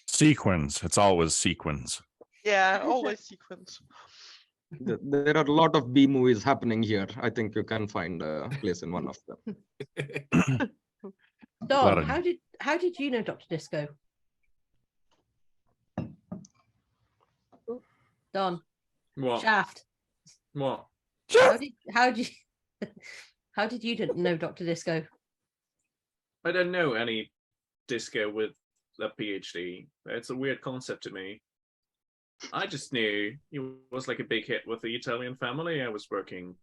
Sequins. It's always sequins. Yeah, always sequence. There are a lot of B movies happening here. I think you can find a place in one of them. Lot Don, of- how did you know Dr. Disco? Don, What? Shaft. What? How did you know Dr. Disco? I don't know any disco with a PhD. It's a weird concept to me. I just knew he was like a big hit with the Italian family I was working,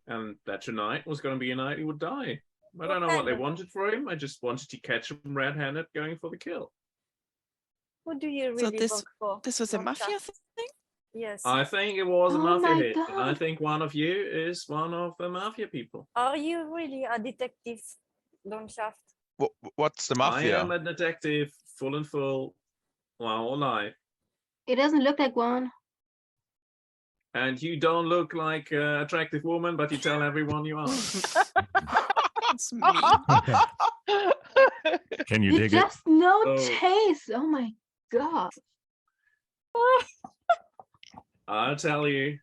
and that tonight was going to be a night he would die. I don't know what they wanted for him. I just wanted to catch him red-handed going for the kill. Who do you So really this work for? this was a Don mafia Shaft? thing? Yes. I think it was a Oh mafia my hit, and I God. think one of you is one of the mafia people. Are you really a detective, Don Shaft? What's the I am mafia? a detective, full and full, my whole life. It doesn't look like one. And you don't look like an attractive woman, but you tell everyone you are. It's me. Can you You dig it? just no Oh. taste. Oh my God. I'll tell you.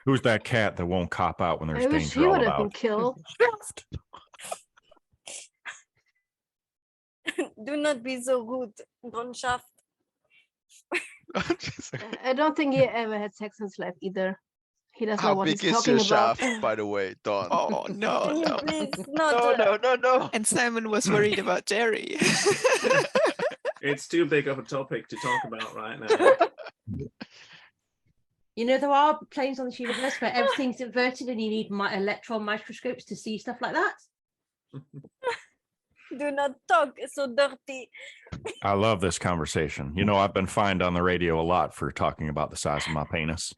Who's that cat that won't cop out when there's I wish danger he all would have been about? killed. Do not be so rude, Don Shaft. I don't think he ever had sex in his life either. He doesn't know How what big he's is talking your about. shaft, by the way, Don? Oh no, Can you no. please not? No. And Simon was worried about Jerry. It's too big of a topic to talk about right now. You know, there are planes on this universe where everything's inverted and you need electron microscopes to see stuff like that. Do not talk so dirty. I love this conversation. You know, I've been fined on the radio a lot for talking about the size of my penis.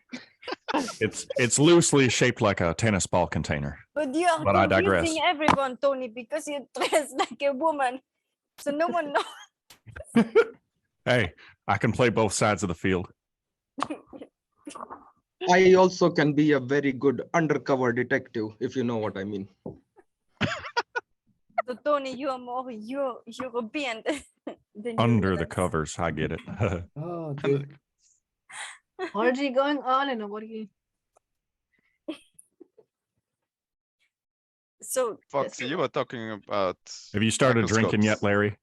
It's loosely shaped like a tennis ball container. But you are But I digress. confusing everyone, Tony, because you dress like a woman. So no one knows. Hey, I can play both sides of the field. I also can be a very good undercover detective, if you know what I mean. So Tony, you are more European than Under the US. covers, I get it. Oh, dear. Orgy going on and nobody. So Foxy, you were talking about. Have you started drinking yet, microscopes. Larry?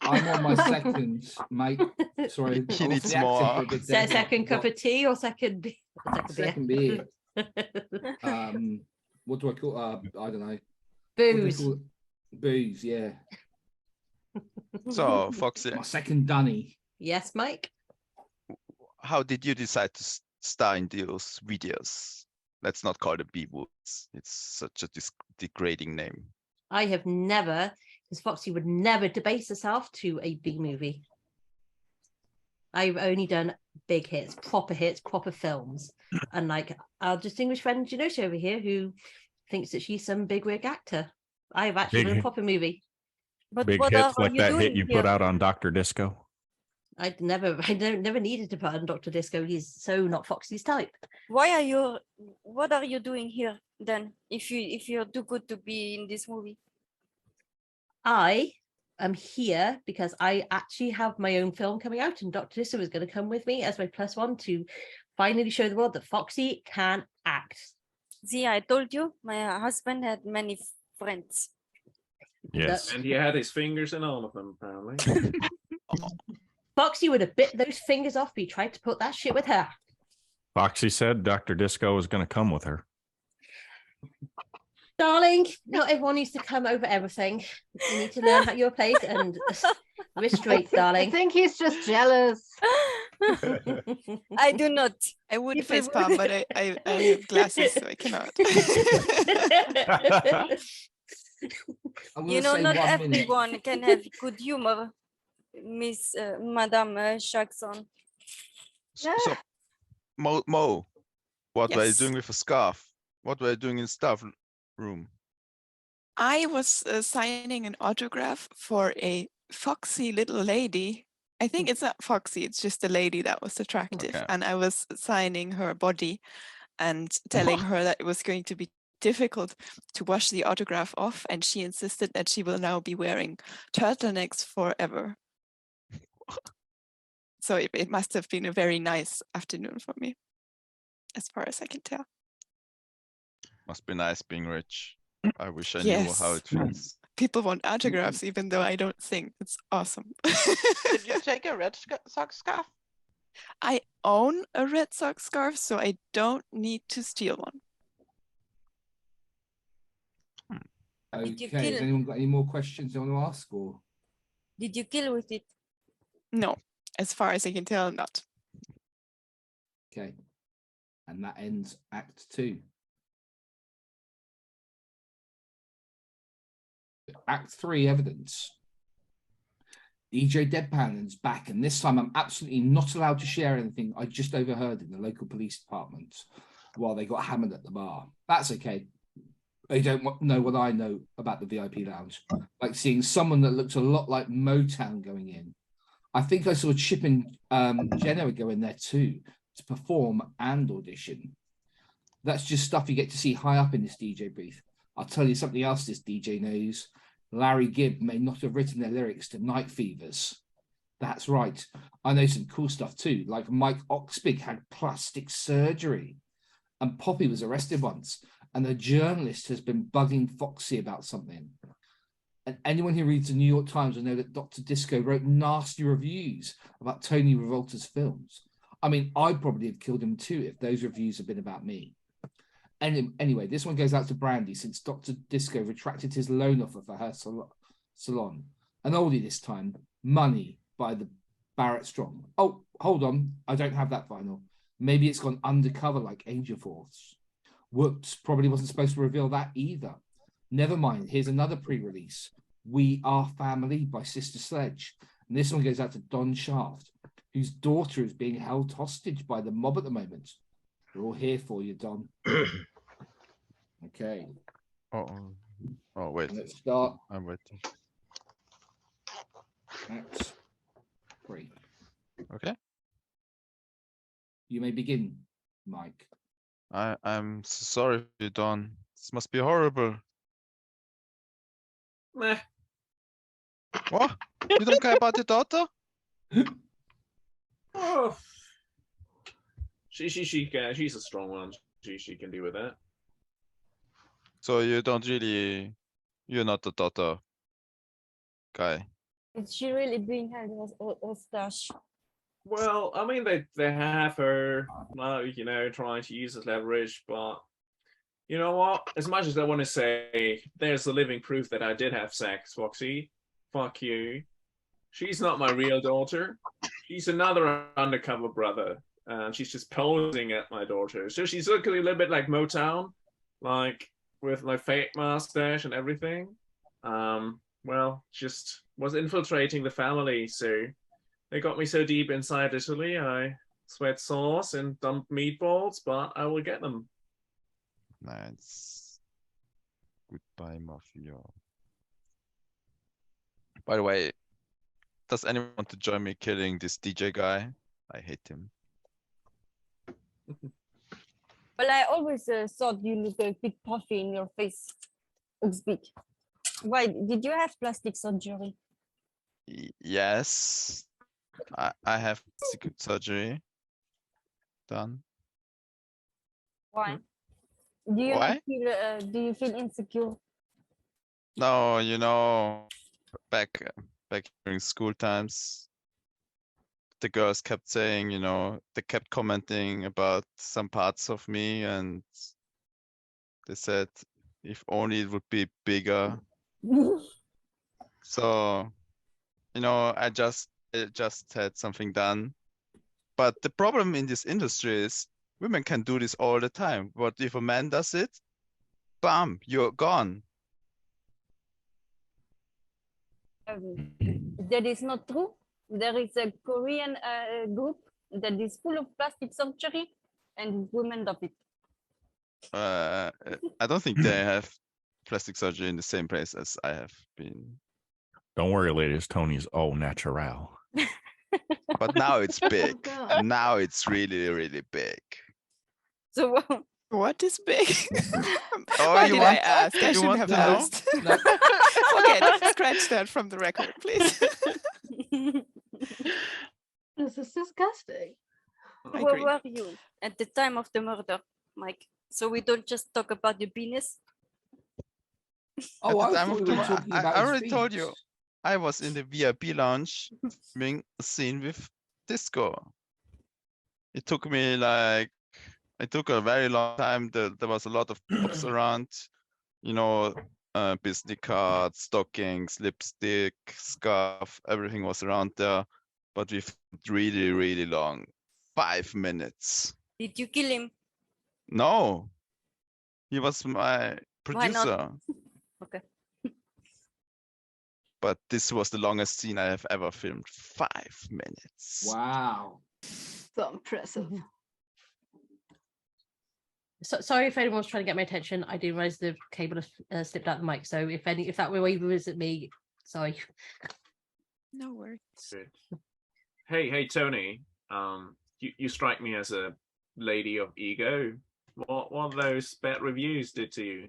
I'm on my second, mate. Sorry. He I needs lost the accent more. for a bit Is that a there. second cup of tea or second beer? Second beer. What do I call? I don't know. What do they Booze. call it? Booze. Yeah. So, Foxy, My second dunny. Yes, Mike. how did you decide to star in those videos? Let's not call it B-Woods. It's such a degrading name. I have never, because Foxy would never debase herself to a B movie. I've only done big hits, proper films. And like our distinguished friend Janosha over here, who thinks that she's some big wig actor. I've actually done a proper movie. But Big what hits are like you that hit doing you here? put out on Dr. Disco. I never needed to put on Dr. Disco. He's so not Foxy's type. What are you doing here then? If you're too good to be in this movie. I am here because I actually have my own film coming out, and Dr. Disco is going to come with me as my +1 to finally show the world that Foxy can act. See, I told you, my husband had many friends. Yes. And he had his fingers in all of them, apparently. Foxy would have bit those fingers off if he tried to put that shit with her. Foxy said Dr. Disco was going to come with her. Darling, not everyone needs to come over everything. You need to learn how your place and restraint, I darling. think he's just jealous. I do not. I would People face palm, but I have glasses, so I cannot. You know, not everyone can have good humor, Miss Madame Jackson. So, Mo, what were you Yes. doing with a scarf? What were you doing in staff room? I was signing an autograph for a foxy little lady. I think it's not foxy, it's just a lady that was attractive. Okay. And I was signing her body and telling her that it was going to be difficult to wash the autograph off. And she insisted that she will now be wearing turtlenecks forever. So it must have been a very nice afternoon for me, as far as I can tell. Must be nice being rich. I wish I knew how it feels. People want autographs, even though I don't sing. It's awesome. Did you take a Red Sox scarf? I own a Red Sox scarf, so I don't need to steal one. Did you Okay, has kill- anyone got any more questions they want to ask? Or Did you kill with it? No, as far as I can tell, not. okay, and that ends Act 2. Act 3 evidence. DJ Deadpan's back, and this time I'm absolutely not allowed to share anything I just overheard in the local police department while they got hammered at the bar. That's okay. They don't know what I know about the VIP lounge. Like seeing someone that looks a lot like Motown going in. I think I saw Chip and Jenna go in there too to perform and audition. That's just stuff you get to see high up in this DJ booth. I'll tell you something else this DJ knows. Larry Gibb may not have written their lyrics to Night Fevers. That's right. I know some cool stuff too, like Mike Oxbig had plastic surgery and Poppy was arrested once, and a journalist has been bugging Foxy about something. And anyone who reads the New York Times will know that Dr. Disco wrote nasty reviews about Tony Revolta's films. I mean, I'd probably have killed him too if those reviews had been about me. Anyway, this one goes out to Brandy since Dr. Disco retracted his loan offer for her salon. An oldie this time, Money by the Barrett Strong. Oh, hold on. I don't have that vinyl. Maybe it's gone undercover like Angel Force. Whoops, probably wasn't supposed to reveal that either. Never mind, here's another pre-release. We Are Family by Sister Sledge. And this one goes out to Don Shaft, whose daughter is being held hostage by the mob at the moment. We're all here for you, Don. Okay. Oh, wait. Let's start. I'm waiting. Act 3. Okay. You may begin, Mike. I'm so sorry, Don. This must be horrible. Meh. What? You don't care about your daughter? Oh. She can. She's a strong one. She can deal with that. So you don't really, you're not the daughter guy. Is she really being held hostage? Well, I mean, they have her, trying to use as leverage, but you know what? As much as I want to say there's the living proof that I did have sex, Foxy, fuck you. She's not my real daughter. She's another undercover brother. She's just posing at my daughter. So she's looking a little bit like Motown, like with my fake mustache and everything. Well, just was infiltrating the family, so They got me so deep inside Italy, I sweat sauce and dumped meatballs, but I will get them. Nice. Goodbye, Mafia. By the way, does anyone want to join me killing this DJ guy? I hate him. Well, I always thought you look a bit puffy in your face. Looks big. Why did you have plastic surgery? Yes, I have secret surgery done. Why? Do you Why? not feel? Do you feel insecure? No, you know, back during school times, the girls kept saying, you know, they kept commenting about some parts of me, and they said if only it would be bigger. So, you know, I just had something done. But the problem in this industry is women can do this all the time. But if a man does it, bam, you're gone. That is not true. There is a Korean group that is full of plastic surgery, and women love it. I don't think they have plastic surgery in the same place as I have been. Don't worry, ladies. Tony's au natural. But now it's big. God. Now it's really, really big. So What is big? Oh, Why you did want- I ask? I you shouldn't want have to know? asked. No. Okay, scratch that from the record, please. This is disgusting. I where agree. were you at the time of the murder, Mike? So we don't just talk about the penis. Oh, At I the time thought of we the were mur- talking I about his already told you. feet. I was in the VIP lounge filming a scene with Disco. It took me a very long time. There was a lot of props around, you know, business cards, stockings, lipstick, scarf, everything was around there. But we filmed really, really long. 5 minutes. Did you kill him? No, he was my Why not? producer. Okay. But this was the longest scene I have ever filmed. 5 minutes. Wow. So impressive. So, sorry if anyone's trying to get my attention. I didn't realize the cable has slipped out the mic. So if that were was at me, sorry. No worries. Good. Hey, Tony. You strike me as a lady of ego. What have those bad reviews did to you?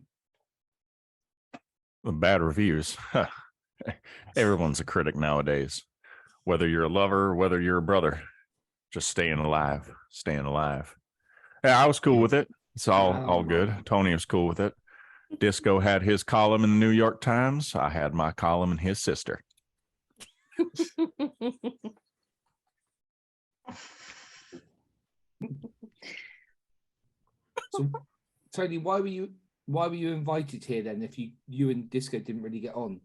The bad reviews. Everyone's a critic nowadays. Whether you're a lover, whether you're a brother, just staying alive. Yeah, I was cool with it. It's all good. Tony was cool with it. Disco had his column in the New York Times. I had my column in his sister. So, Tony, why were you invited here then? If you and Disco didn't really get on.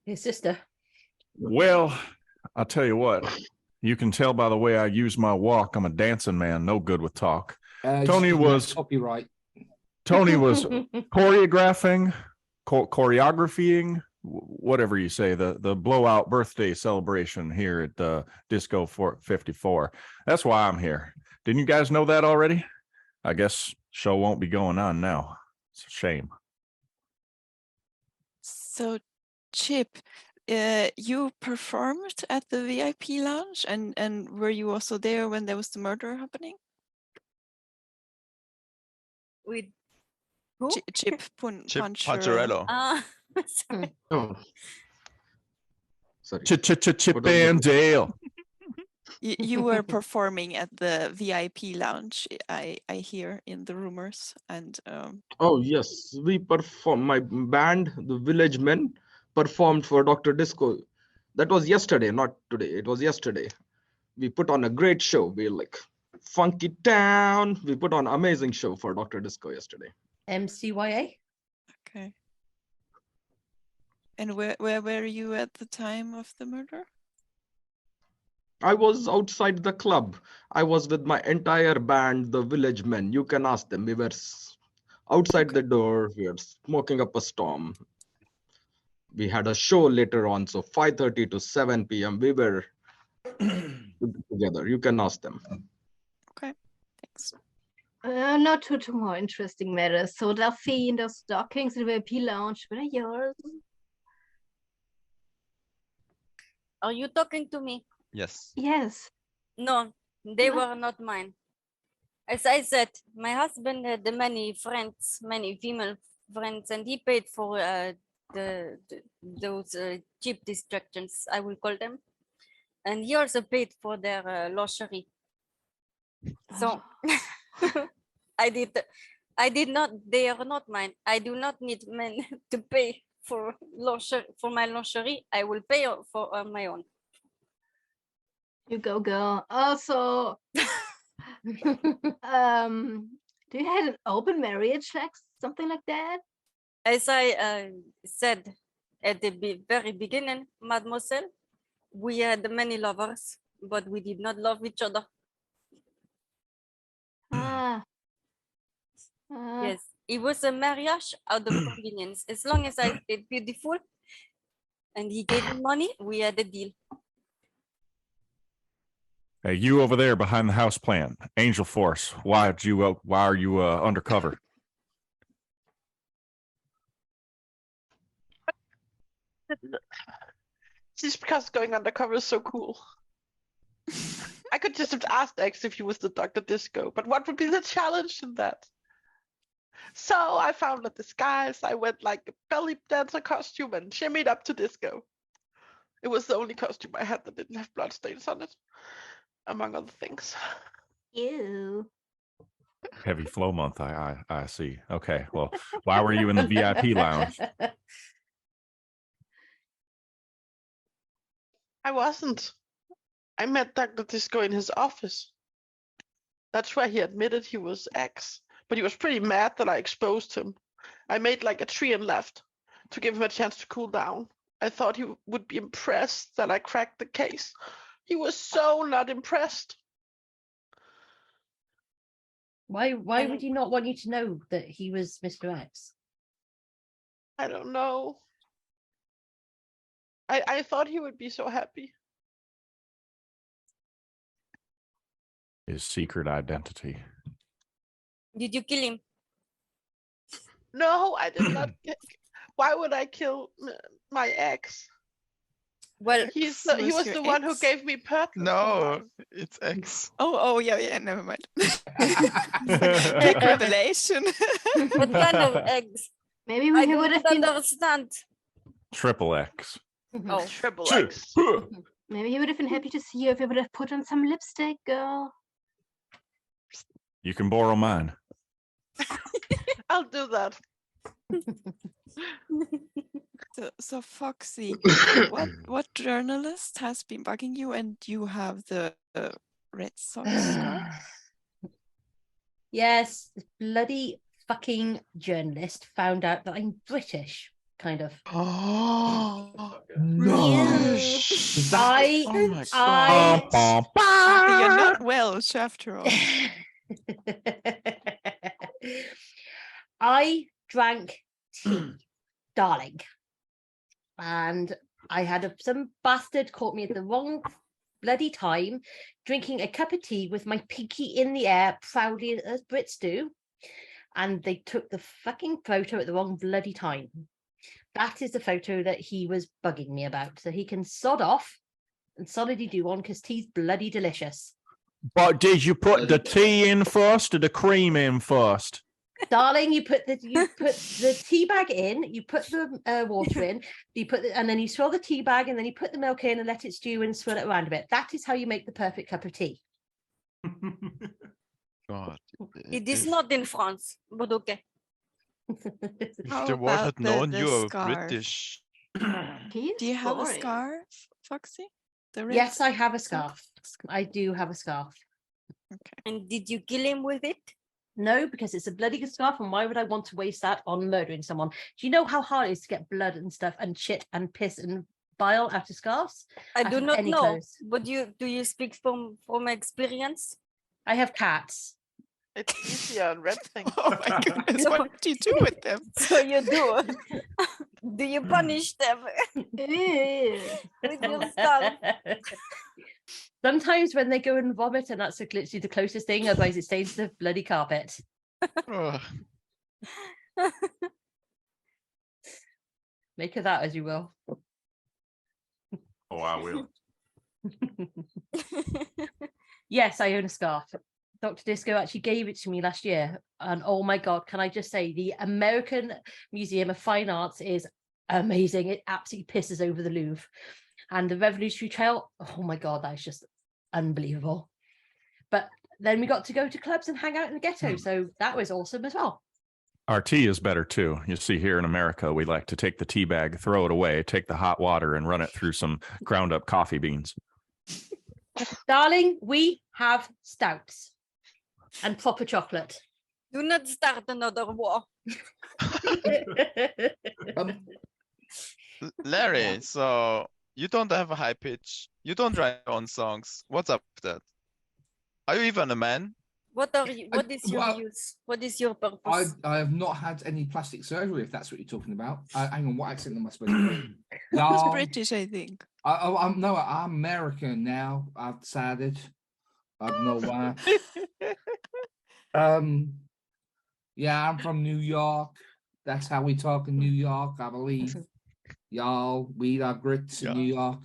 His sister. Well, I'll tell you what. You can tell by the way I use my walk. I'm a dancing man, no good with talk. Tony excuse me, was copyright. Tony was choreographing, choreographying, whatever you say, the blowout birthday celebration here at the Disco 54. That's why I'm here. Didn't you guys know that already? I guess show won't be going on now. It's a shame. So, Chip, you performed at the VIP lounge, and were you also there when there was the murder happening? With who? Chip Chip Poncherello. Poncherello. Sorry. Oh, sorry. Chip What was the- and Dale. You were performing at the VIP lounge, I hear in the rumors, and Oh yes, we performed. My band, the Village Men, performed for Dr. Disco. That was yesterday, not today. It was yesterday. We put on a great show. We funky town. We put on an amazing show for Dr. Disco yesterday. MCYA. okay. And where were you at the time of the murder? I was outside the club. I was with my entire band, the Village Men. You can ask them. We were outside the door. We were smoking up a storm. We had a show later on, so 5:30 to 7 p.m. We were together. You can ask them. Okay, thanks. Not two more interesting matters. So Delphine, those stockings in the VIP lounge, what are yours? Are you talking to me? Yes. Yes. No, they No. were not mine. As I said, my husband had many friends, many female friends, and he paid for those cheap distractions, I will call them. And he also paid for their lingerie. So I did not, they are not mine. I do not need men to pay for my lingerie. I will pay for my own. You go, girl. Also, do you have an open marriage, like something like that? As I said at the very beginning, mademoiselle, we had many lovers, but we did not love each other. Ah. Yes, it was a marriage out of convenience. As long as I stayed beautiful and he gave me money, we had a deal. Hey, you over there behind the house plan, Angel Force. Why are you undercover? Just because going undercover is so cool. I could just have asked X if he was the Dr. Disco, but what would be the challenge in that? So I found a disguise. I went like a belly dancer costume and shimmied up to disco. It was the only costume I had that didn't have bloodstains on it, among other things. Ew. Heavy flow month. I see. Okay. Well, why were you in the VIP lounge? I wasn't. I met Dr. Disco in his office. That's where he admitted he was X, but he was pretty mad that I exposed him. I made like a tree and left to give him a chance to cool down. I thought he would be impressed that I cracked the case. He was so not impressed. Why would he not want you to know that he was Mr. X? I don't know. I thought he would be so happy. His secret identity. Did you kill him? No, I did not. Why would I kill my ex? Well, he was was your the one who ex? gave me purpose. No, it's X. Oh, yeah, never mind. Big revelation. what kind of eggs? Maybe I he would have don't been. understand. Triple X. Oh, Triple X. Maybe he would have been happy to see you if you would have put on some lipstick, girl. You can borrow mine. I'll do that. So Foxy, what journalist has been bugging you, and you have the Red Sox scarf? Yes, this bloody fucking journalist found out that I'm British, kind of. Oh, I, oh my I, You're not Welsh after all. I drank tea, darling, and I had some bastard caught me at the wrong bloody time, drinking a cup of tea with my pinky in the air, proudly as Brits do, and they took the fucking photo at the wrong bloody time. That is the photo that he was bugging me about, so he can sod off and solidly do one because tea's bloody delicious. But did you put the tea in first or the cream in first? Darling, you put the tea bag in, you put the water in, and then you swirl the tea bag, and then you put the milk in and let it stew and swirl it around a bit. That is how you make the perfect cup of tea. God. it is not in France, but okay. How The world about had known the you are scarf? British. He's Do you have a boring. scarf, Foxy? The red Yes, I have a scarf? scarf. I do have a scarf. And did you kill him with it? No, because it's a bloody good scarf, and why would I want to waste that on murdering someone? Do you know how hard it is to get blood and stuff and shit and piss and bile out of scarves? I Out do of not any know, clothes? but do you speak from experience? I have cats. It's easier on red things. Oh my goodness, what do you do with them? So you do. Do you punish them Ew. with your stuff? Sometimes when they go and vomit, and that's literally the closest thing, otherwise it stains the bloody carpet. Ugh. Make of that as you will. Oh, I will. Yes, I own a scarf. Dr. Disco actually gave it to me last year. And oh my God, can I just say, the American Museum of Fine Arts is amazing. It absolutely pisses over the Louvre. And the Revolutionary Trail, oh my God, that's just unbelievable. But then we got to go to clubs and hang out in the ghetto. So that was awesome as well. Our tea is better too. You see, here in America, we like to take the tea bag, throw it away, take the hot water, and run it through some ground up coffee beans. Darling, we have stouts and proper chocolate. Do not start another war. Larry, so you don't have a high pitch. You don't write your own songs. What's up with that? Are you even a man? What is your well, use? What is your purpose? I have not had any plastic surgery, if that's what you're talking about. Hang on, what accent am I supposed to do? He's Y'all, British, I think. I'm American now. I've decided. I don't know why. Yeah, I'm from New York. That's how we talk in New York, I believe. Y'all, we are grits in New York.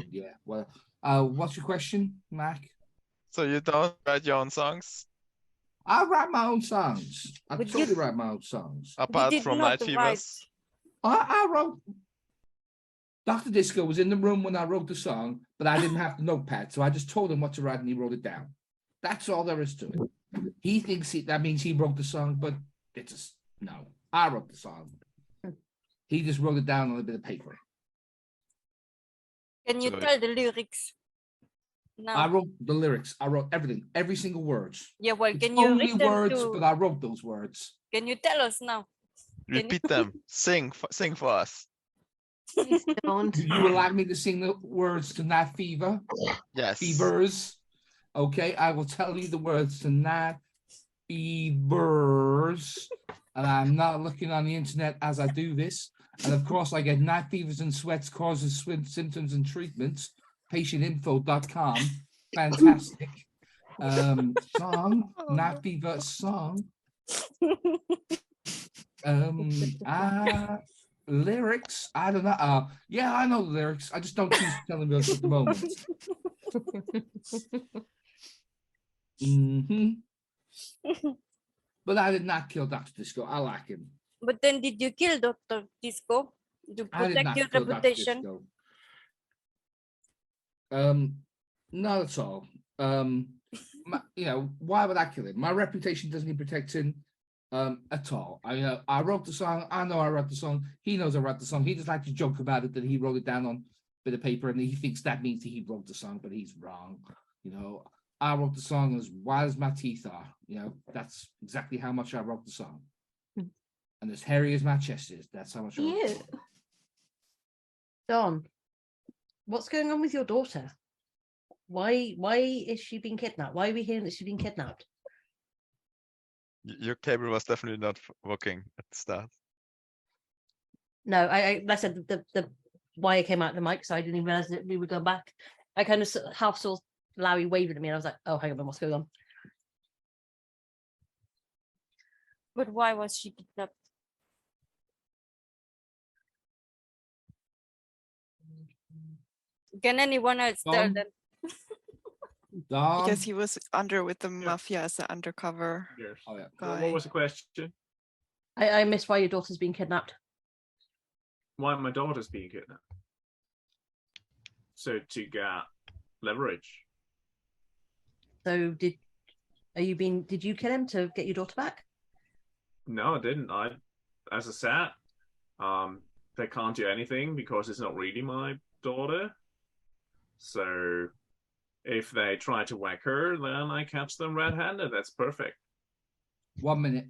Yeah. Well, what's your question, Mac? So you don't write your own songs? I write my own songs. I But totally you- write my own songs. Apart did from not Night write. Fevers? I wrote. Dr. Disco was in the room when I wrote the song, but I didn't have the notepad, so I just told him what to write and he wrote it down. That's all there is to it. He thinks that means he wrote the song, but it's just no. I wrote the song. He just wrote it down on a bit of paper. Can you So- tell the lyrics? No. I wrote the lyrics. I wrote everything, every single word. Yeah, well, It's can you only read them words, to? but I wrote those words. Can you tell us now? Can you- Repeat them. Sing for us. Please don't. You would like me to sing the words to Night Fever? Yes. Fevers. Okay, I will tell you the words to Night Fevers. And I'm not looking on the internet as I do this. And of course, I get night fevers and sweats, causes, symptoms, and treatments. Patientinfo.com. Fantastic. Song, night fever song. Lyrics. I don't know. Yeah, I know the lyrics. I just don't choose to tell them those at the moment. But I did not kill Dr. Disco. I like him. But then did you kill Dr. Disco to I did protect not your kill Dr. reputation? Disco. Not at all. Why would I kill him? My reputation doesn't need protecting at all. I wrote the song. I know I wrote the song. He knows I wrote the song. He just likes to joke about it that he wrote it down on a bit of paper and he thinks that means that he wrote the song, but he's wrong. I wrote the song as wide as my teeth are. That's exactly how much I wrote the song. And as hairy as my chest is, that's how much I wrote the Ew. song. Don, what's going on with your daughter? Why is she being kidnapped? Why are we hearing that she's been kidnapped? Your cable was definitely not working at the start. No, I said the wire came out of the mic, so I didn't even realize that we were going back. I kind of half saw Larry waving at me, and I was like, "Oh, hang on, what's going on?" But why was she kidnapped? Can anyone else tell Dom? them? Because he was with the mafia as an undercover Yes. Oh, yeah. What guy. was the question? I missed why your daughter's been kidnapped. Why my daughter's being kidnapped? So to get leverage. So did you kill him to get your daughter back? No, I didn't. As I said, they can't do anything because it's not really my daughter. So if they try to whack her, then I catch them red-handed. That's perfect. 1 minute.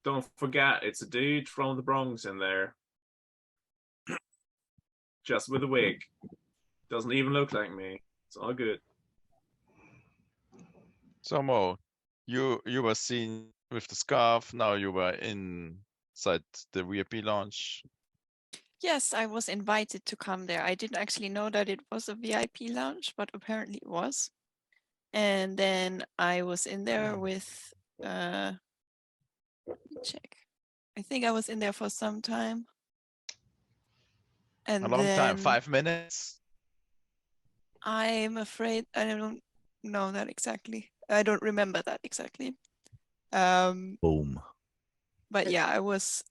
Don't forget, it's a dude from the Bronx in there. Just with a wig. Doesn't even look like me. It's all good. So Mo, you were seen with the scarf. Now you were inside the VIP lounge. Yes, I was invited to come there. I didn't actually know that it was a VIP lounge, but apparently it was. And then I was in there with, let me check. I think I was in there for some time. And A long time, then 5 minutes. I'm afraid I don't know that exactly. I don't remember that exactly. Boom. But yeah, I was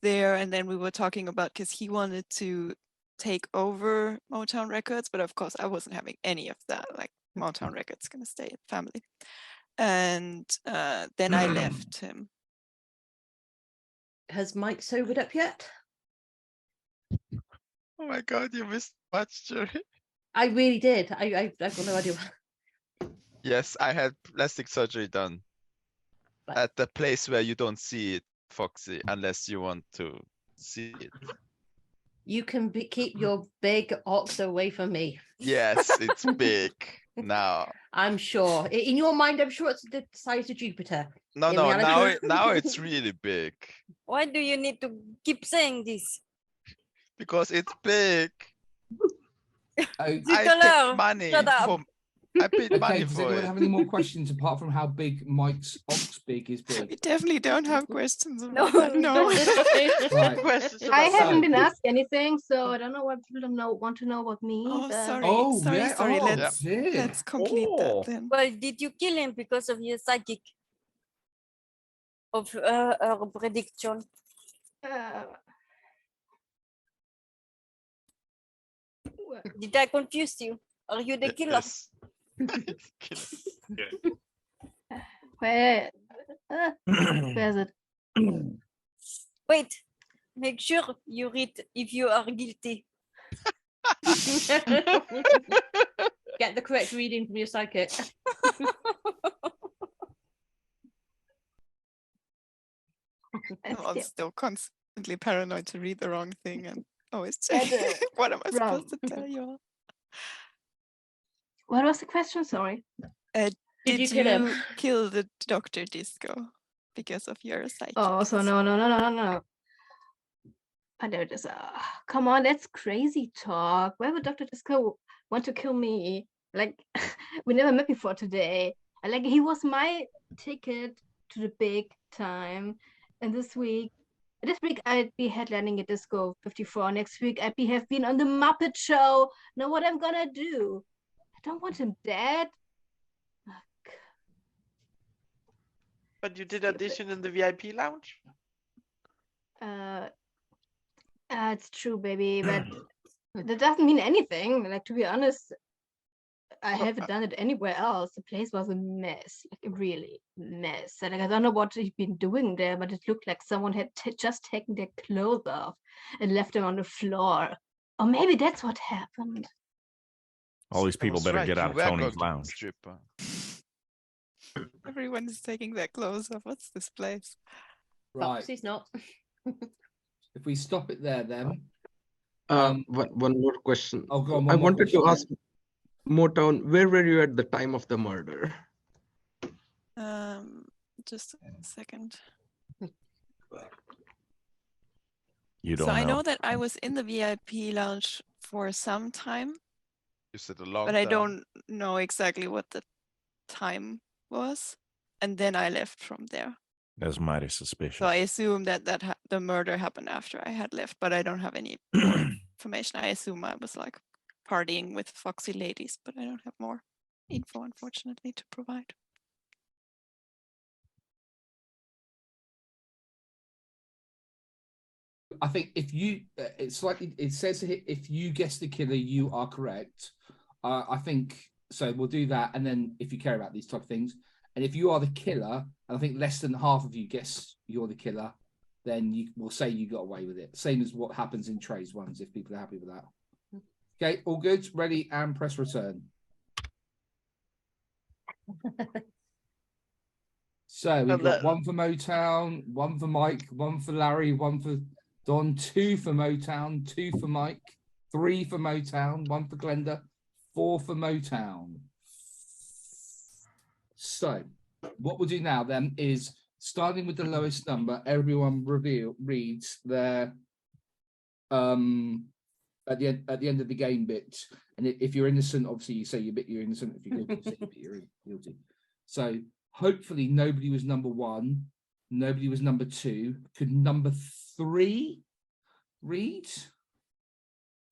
there, and then we were talking about, because he wanted to take over Motown Records, but of course I wasn't having any of that. Like, Motown Records gonna stay at family. And then I left him. Has Mike sobered up yet? Oh my God, you missed much, Jerry. I really did. I've got no idea. Yes, I had plastic surgery done Right. at the place where you don't see it, Foxy, unless you want to see it. You can keep your big ox away from me. Yes, it's big now. I'm sure. In your mind, I'm sure it's the size of Jupiter. No, In no, reality- now it's really big Why do you need to keep saying this? because it's big. Oh, I Nicolas, paid money shut up. for. I paid money okay, does for anyone it. have any more questions apart from how big Mike's ox big is We big? definitely don't have questions No, about that. No. Right. Questions I about haven't that. been asked anything, so I don't know what people want to know about me. Oh, but- sorry. Oh, sorry, yeah. sorry. Oh, Let's dear. let's complete Oh. that then. Well, did you kill him because of your psychic? Of her prediction? Uh, well, Did I confuse you? Are you the killer? Yes. where is it? Wait, make sure you read if you are guilty. Get the correct reading from your psychic. That's I'm the- still constantly paranoid to read the wrong thing and always Yeah, check. the- What am I supposed to wrong. tell you all? What was the question? Sorry. Did Did you kill him? kill the Dr. Disco because of your psychic? Oh, so no. I know this. Come on, that's crazy talk. Why would Dr. Disco want to kill me? Like, we never met before today. Like, he was my ticket to the big time. And this week I'd be headlining at Disco 54. Next week have been on the Muppet Show. Know what I'm gonna do? I don't want him dead. Ugh. But you did Stupid. audition in the VIP lounge? It's true, baby, but that doesn't mean anything. Like, to be honest, I haven't done it anywhere else. The place was a mess, like a really mess. And like, I don't know what he'd been doing there, but it looked like someone had just taken their clothes off and left them on the floor. Or maybe that's what happened. All these I people was better right, get you out of were Tony's going to the lounge. stripper. Everyone is taking their clothes off. What's this place? Right. Foxy's not. If we stop it there, then. One more question. Oh, go on. I one more wanted to ask question. Motown, where were you at the time of the murder? Just a second. You don't So I know know. that I was in the VIP lounge for some time, You said a long but time. I don't know exactly what the time was. And then I left from there. That's mighty suspicious. So I assume that the murder happened after I had left, but I don't have any more information. I assume I was like partying with foxy ladies, but I don't have more info, unfortunately, to provide. I think if you, it says here, if you guess the killer, you are correct. I think so. We'll do that, and then if you care about these type of things, and if you are the killer, and I think less than half of you guess you're the killer, then you will say you got away with it. Same as what happens in Trey's ones, if people are happy with that. Okay, all good, ready, and press return. So we've got one for Motown, one for Mike, one for Larry, one for Don, 2 for Motown, 2 for Mike, 3 for Motown, 1 for Glenda, 4 for Motown. So what we'll do now then is, starting with the lowest number, everyone reads their at the end of the game bit, and if you're innocent, obviously you say you're innocent. If you're guilty, you say you're guilty. So hopefully nobody was number 1, nobody was number 2. Could number 3 read?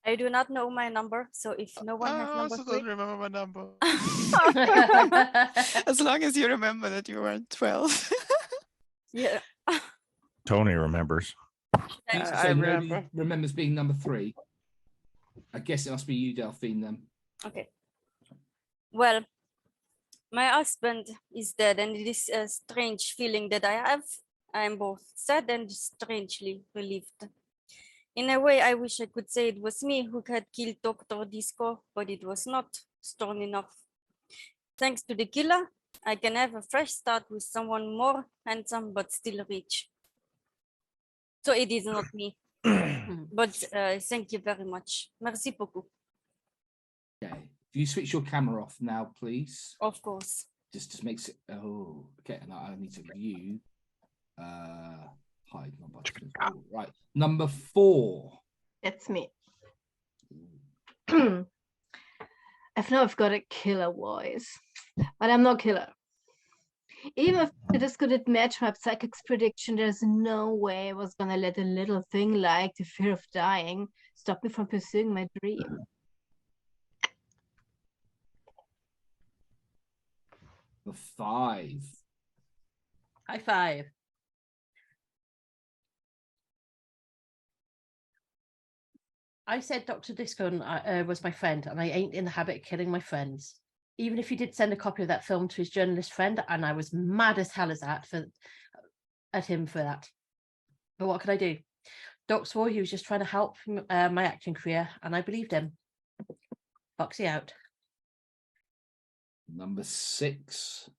I do not know my number, so if no one has I number also 3. don't remember my number. As long as you remember that you were 12. Yeah. Tony remembers. I nobody remember. remembers being number 3. I guess it must be you, Delphine, then. Okay. Well, my husband is dead, and it is a strange feeling that I have. I am both sad and strangely relieved. In a way, I wish I could say it was me who had killed Dr. Disco, but it was not strong enough. Thanks to the killer, I can have a fresh start with someone more handsome but still rich. So it is not me, but thank you very much. Merci beaucoup. Okay. If you switch your camera off now, please. Of course. Just makes it. Oh, okay. And I need to view. Hide number. Oh, right. Number 4. That's me. I know I've got a killer voice, but I'm not killer. Even if the disco did match my psychic's prediction, there's no way I was gonna let a little thing like the fear of dying stop me from pursuing my dream. The 5. High five. I said Dr. Disco was my friend, and I ain't in the habit of killing my friends. Even if he did send a copy of that film to his journalist friend, and I was mad as hell at him for that. But what could I do? Doc swore he was just trying to help my acting career, and I believed him. Foxy out. Number 6.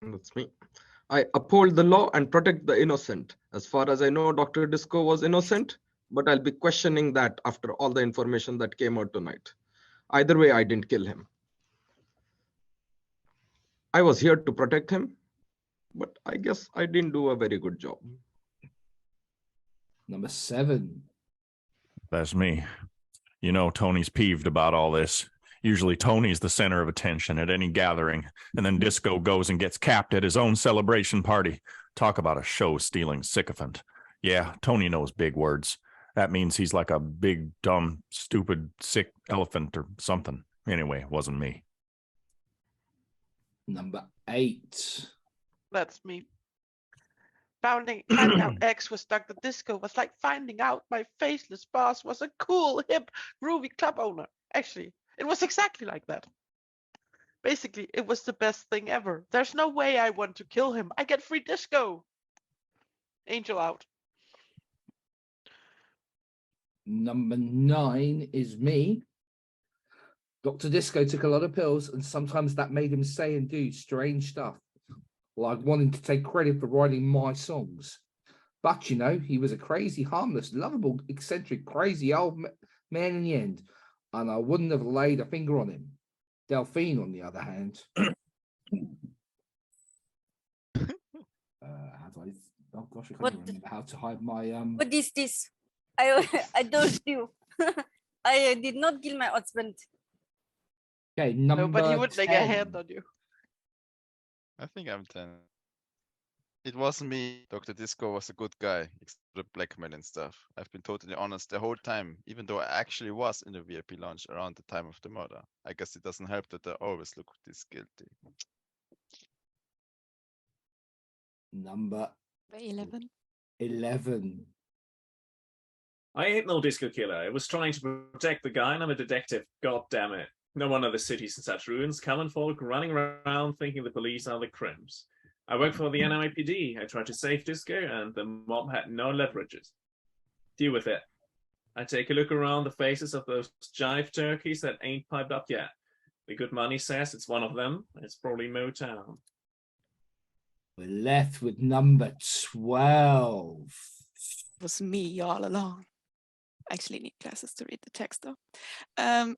That's me. I uphold the law and protect the innocent. As far as I know, Dr. Disco was innocent, but I'll be questioning that after all the information that came out tonight. Either way, I didn't kill him. I was here to protect him, but I guess I didn't do a very good job. Number 7. That's me. You know, Tony's peeved about all this. Usually Tony's the center of attention at any gathering, and then Disco goes and gets capped at his own celebration party. Talk about a show-stealing sycophant. Yeah, Tony knows big words. That means he's like a big, dumb, stupid, sick elephant or something. Anyway, it wasn't me. Number 8. That's me. Finding out X was Dr. Disco was like finding out my faceless boss was a cool, hip, groovy club owner. Actually, it was exactly like that. Basically, it was the best thing ever. There's no way I want to kill him. I get free Disco. Angel out. Number 9 is me. Dr. Disco took a lot of pills, and sometimes that made him say and do strange stuff, like wanting to take credit for writing my songs. But, you know, he was a crazy, harmless, lovable, eccentric, crazy old man in the end, and I wouldn't have laid a finger on him. Delphine, on the other hand. Oh gosh, I can't even remember how to hide my What is this? I told you. I did not kill my husband. Okay, number No, but he would 10. make a hand on you. I think I'm 10. It wasn't me. Dr. Disco was a good guy, except for the blackmail and stuff. I've been totally honest the whole time, even though I actually was in the VIP lounge around the time of the murder. I guess it doesn't help that I always look this guilty. Number 11. 11. I ain't no disco killer. I was trying to protect the guy, and I'm a detective. God damn it. No wonder the city's in such ruins. Common folk running around thinking the police are the crims. I work for the NYPD. I tried to save Disco, and the mob had no leverages. Deal with it. I take a look around the faces of those jive turkeys that ain't piped up yet. The good money says it's one of them. It's probably Motown. We're left with number 12. It was me all along. I actually need glasses to read the text though.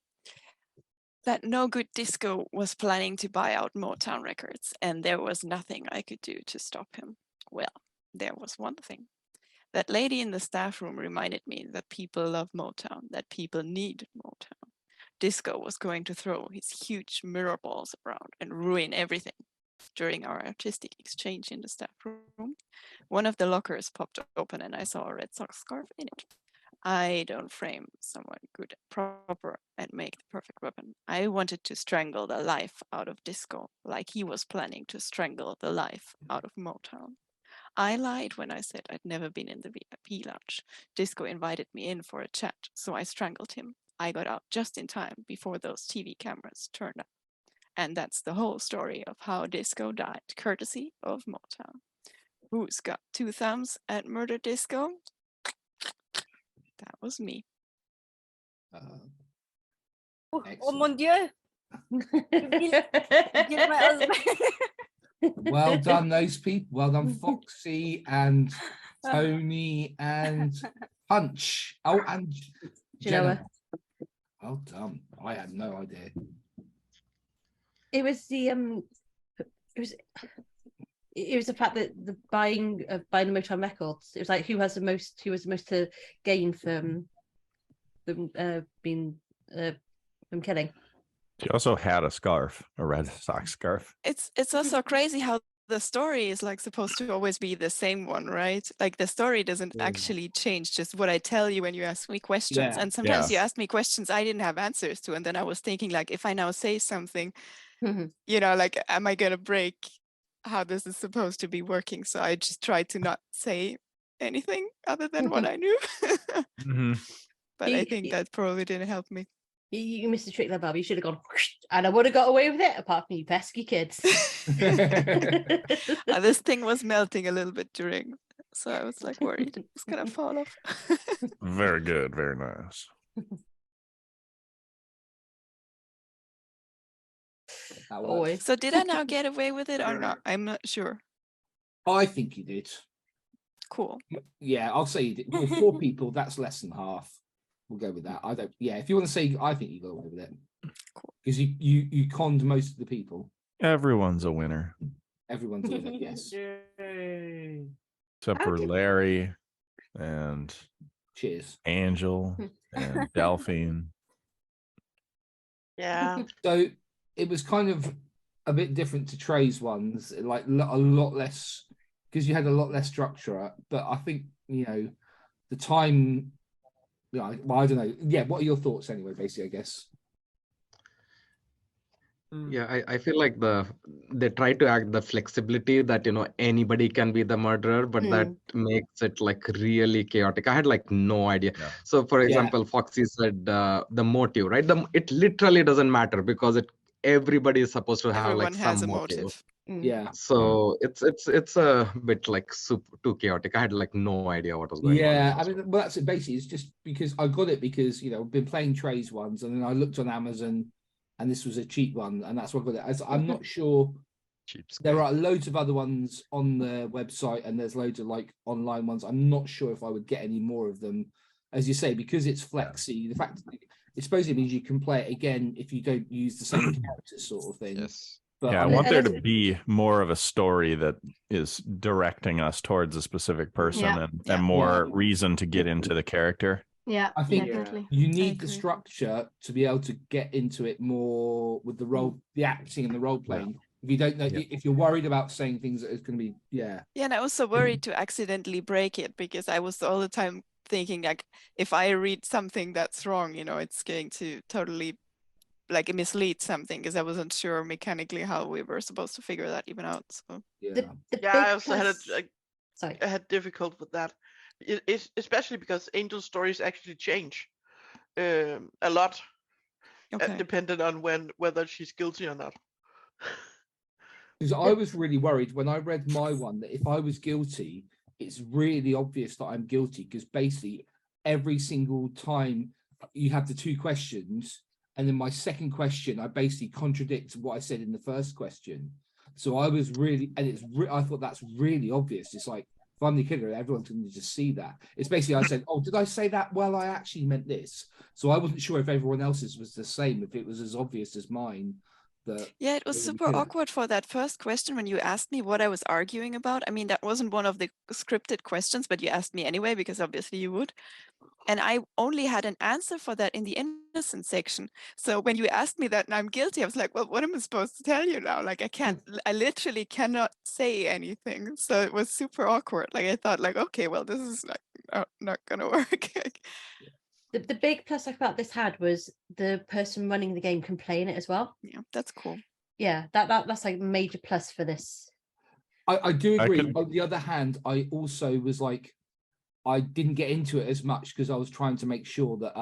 That no good Disco was planning to buy out Motown Records, and there was nothing I could do to stop him. Well, there was one thing. That lady in the staff room reminded me that people love Motown, that people need Motown. Disco was going to throw his huge mirror balls around and ruin everything. During our artistic exchange in the staff room, one of the lockers popped open and I saw a Red Sox scarf in it. I don't frame someone good and proper and make the perfect weapon. I wanted to strangle the life out of Disco, like he was planning to strangle the life out of Motown. I lied when I said I'd never been in the VIP lounge. Disco invited me in for a chat, so I strangled him. I got out just in time before those TV cameras turned up. And that's the whole story of how Disco died, courtesy of Motown. Who's got 2 thumbs at Murder Disco? That was me. Oh mon Dieu! Kill my husband. Well done, those people. Well done, Foxy and Tony and Punch. Oh, and Jenna. Well done. I had no idea. It was the it was the fact that the buying the Motown records. It was like who was the most to gain from them being from killing. She also had a scarf, a Red Sox scarf. It's also crazy how the story is like supposed to always be the same one, right? Like the story doesn't actually change, just what I tell you when you ask me questions. Yeah. And sometimes you ask me questions I didn't have answers to, and then I was thinking like, if I now say something, you know, like, am I gonna break how this is supposed to be working? So I just tried to not say anything other than what I knew. But I think that probably didn't help me. You missed a trick there, Bob. You should have gone, and I would have got away with it, apart from you pesky kids. This thing was melting a little bit during, so I was like worried it's gonna fall off. Very good, very nice. Always. So did I now get away with it or not? I'm not sure. I think you did. Cool. Yeah, I'll say you did. Well, 4 people, that's less than half. We'll go with that. I don't. Yeah, if you want to say, I think you got away with it because you conned most of the people. Everyone's a winner. Everyone's a winner. Yes. Except for Larry and Cheers, Angel and Delphine. Yeah. So it was kind of a bit different to Trey's ones, like a lot less because you had a lot less structure. But I think the time. Yeah, well, I don't know. Yeah, what are your thoughts anyway? Basically, I guess. Yeah, I feel like they try to act the flexibility that anybody can be the murderer, but that makes it like really chaotic. I had like no idea. Yeah. So, for example, Foxy said the motive, right? It literally doesn't matter because everybody is supposed to have Everyone like has some a motive. motive. Yeah. So it's a bit like super too chaotic. I had like no idea what was going on. Yeah, I mean, well, that's it. Basically, it's just because I got it because I've been playing Trey's ones, and then I looked on Amazon, and this was a cheap one, and that's what I got it. I'm not sure. There are loads of other ones on the website, and there's loads of like online ones. I'm not sure if I would get any more of them, as you say, because it's flexi. The fact that it supposedly means you can play it again if you don't use the same characters, sort of thing. Yes. But Yeah, I want there to be more of a story that is directing us towards a specific person and more reason to get into the character. Yeah, I think definitely. you need the structure to be able to get into it more with the role, the acting and the role playing. If you don't know, if you're worried about saying things that it's going to be, Yeah, and I was so worried to accidentally break it because I was all the time thinking like, if I read something that's wrong, it's going to totally like mislead something because I wasn't sure mechanically how we were supposed to figure that even out. So I also had I had difficult with that. It's especially because Angel stories actually change a lot, depending on whether she's guilty or not. Because I was really worried when I read my one that if I was guilty, it's really obvious that I'm guilty because basically every single time you have the 2 questions. And then my second question, I basically contradict what I said in the first question. So I was really, and I thought that's really obvious. It's like, if I'm the killer, everyone's going to just see that. It's basically, I said, oh, did I say that? Well, I actually meant this. So I wasn't sure if everyone else's was the same, if it was as obvious as mine. Yeah, it was super awkward for that first question when you asked me what I was arguing about. I mean, that wasn't one of the scripted questions, but you asked me anyway, because obviously you would. And I only had an answer for that in the innocent section. So when you asked me that and I'm guilty, I was like, well, what am I supposed to tell you now? Like, I literally cannot say anything. So it was super awkward. Like, I thought like, okay, well, this is not gonna work. The big plus about this had was the person running the game can play in it as well. Yeah, that's cool. Yeah, that's like a major plus for this. I do agree. On the other hand, I also was like, I didn't get into it as much because I was trying to make sure that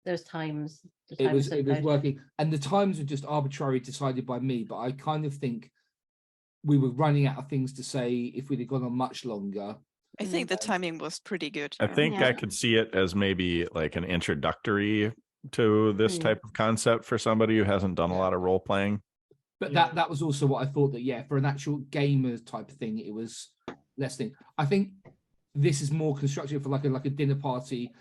those times it was working, and the times were just arbitrarily decided by me. But I kind of think we were running out of things to say if we'd have gone on much longer. I think the timing was pretty good. I think I could see it as maybe like an introductory to this type of concept for somebody who hasn't done a lot of role playing. But that was also what I thought, that for an actual gamer type of thing, it was less thing. I think this is more constructive for like a dinner party.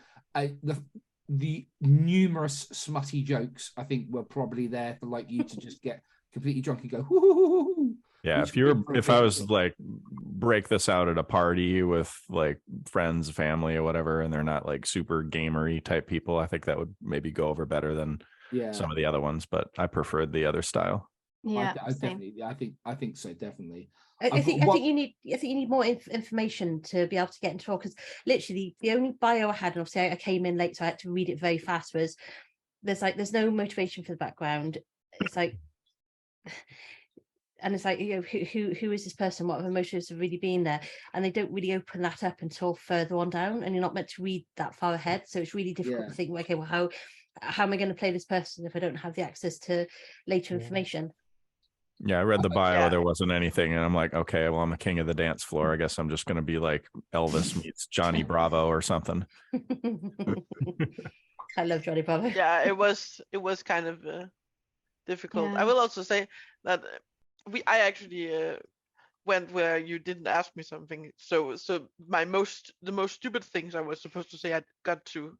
The numerous smutty jokes, I think, were probably there for like you to just get completely drunk and go, hoo. Yeah, if I was like break this out at a party with like friends, family, or whatever, and they're not like super gamery type people, I think that would maybe go over better than some of the other ones. But I preferred the other style. Yeah, I definitely. I think so. Definitely. I think you need more information to be able to get into it, because literally the only bio I had, and obviously I came in late, so I had to read it very fast, was there's no motivation for the background. It's like, and it's like, who is this person? What emotions have really been there? And they don't really open that up until further on down, and you're not meant to read that far ahead. So it's really difficult to think, okay, well, how am I going to play this person if I don't have the access to later information? Yeah, I read the bio. There wasn't anything, and I'm like, okay, well, I'm the king of the dance floor. I guess I'm just going to be like Elvis meets Johnny Bravo or something. I love Johnny Bravo. Yeah, it was kind of difficult. I will also say that I actually went where you didn't ask me something. So the most stupid things I was supposed to say, I got to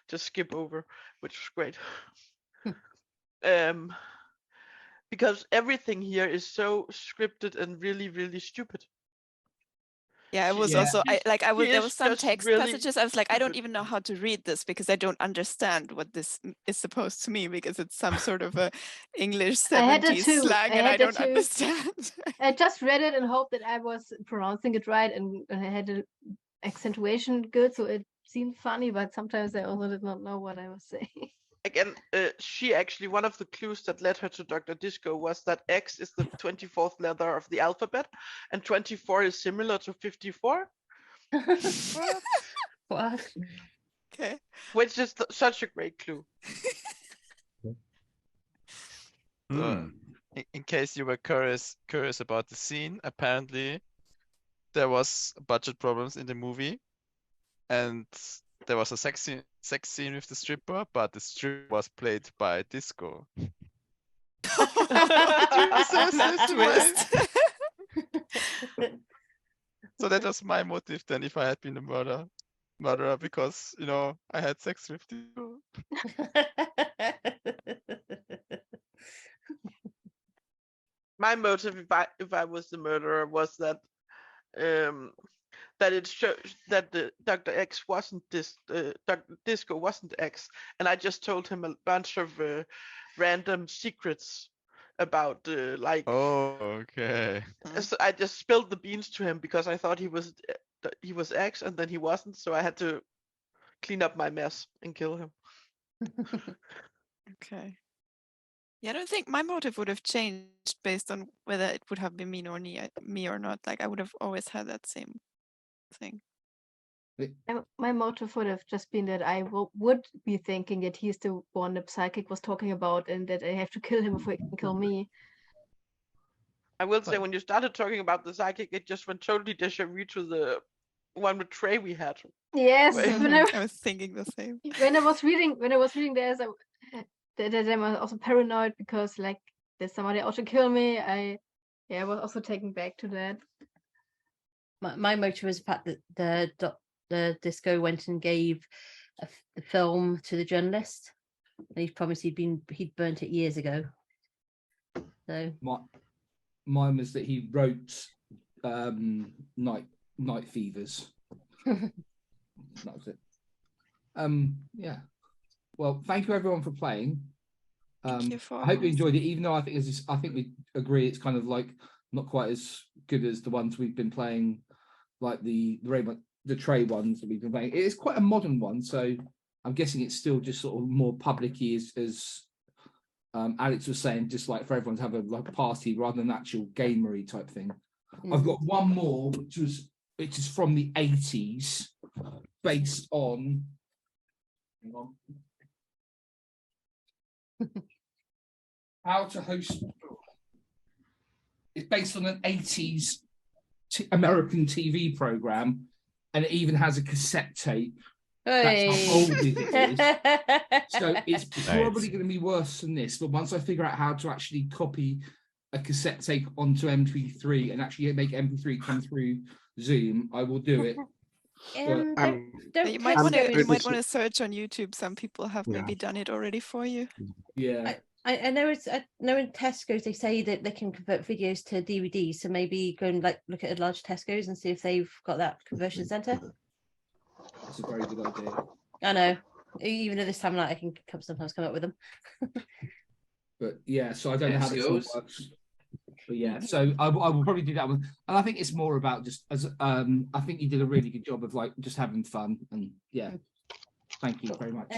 just skip over, which was great. Because everything here is so scripted and really, really stupid. Yeah, it was also there was some text passages. I was like, I don't stupid. even know how to read this because I don't understand what this is supposed to mean, because it's some sort of a English 70s slang and I don't understand. I just read it and hoped that I was pronouncing it right and I had an accentuation good, so it seemed funny, but sometimes I also did not know what I was saying. Again, she actually, one of the clues that led her to Dr. Disco was that X is the 24th letter of the alphabet, and 24 is similar to 54. What? Okay. Which is such a great clue. In case you were curious about the scene, apparently there was budget problems in the movie, and there was a sex scene with the stripper, but the stripper was played by Disco. So that was my motive then, if I had been a murderer, because I had sex with Disco. My motive, if I was the murderer, was that that it shows that the Dr. X wasn't Dr. Disco wasn't X, and I just told him a bunch of random secrets about like. Oh, okay. So I just spilled the beans to him because I thought he was X, and then he wasn't, so I had to clean up my mess and kill him. Okay. Yeah, I don't think my motive would have changed based on whether it would have been me or not. Like, I would have always had that same thing. My motive would have just been that I would be thinking that he's the one the psychic was talking about, and that I have to kill him before he can kill me. I will say, when you started talking about the psychic, it just went totally déjà vu to the one with Trey we had. Yes, I was thinking the same. When I was reading this, that I was also paranoid because like there's somebody out to kill me. I was also taken back to that. My motive was the fact that the Disco went and gave the film to the journalist, and he promised he'd burnt it years ago. So Mine was that he wrote Night Fevers. That was it. Yeah. Well, thank you everyone for playing. Thank you for I hope you enjoyed it, even though I think we agree it's kind of like not quite as good as the ones we've been playing, like the Trey ones that we've been playing. It is quite a modern one, so I'm guessing it's still just sort of more public-y as Alex was saying, just like for everyone to have a party rather than actual gamery type thing. I've got one more, which is from the 80s, based on. Hang on. How to host. It's based on an 80s American TV program, and it even has a cassette tape. Hey. That's how old it is. So it's probably going to be worse than this. But once I figure out how to actually copy a cassette tape onto MP3 and actually make MP3 come through Zoom, I will do it. You might want to search on YouTube. Some people have maybe done it already for you. Yeah. I know in Tesco's they say that they can convert videos to DVDs, so maybe go and look at a large Tesco's and see if they've got that conversion center. That's a very good idea. I know. Even at this time, I can sometimes come up with them. But yeah, so I don't know how this all works. But yeah, so I will probably do that one, and I think it's more about just as I think you did a really good job of just having fun, and yeah, thank you very much.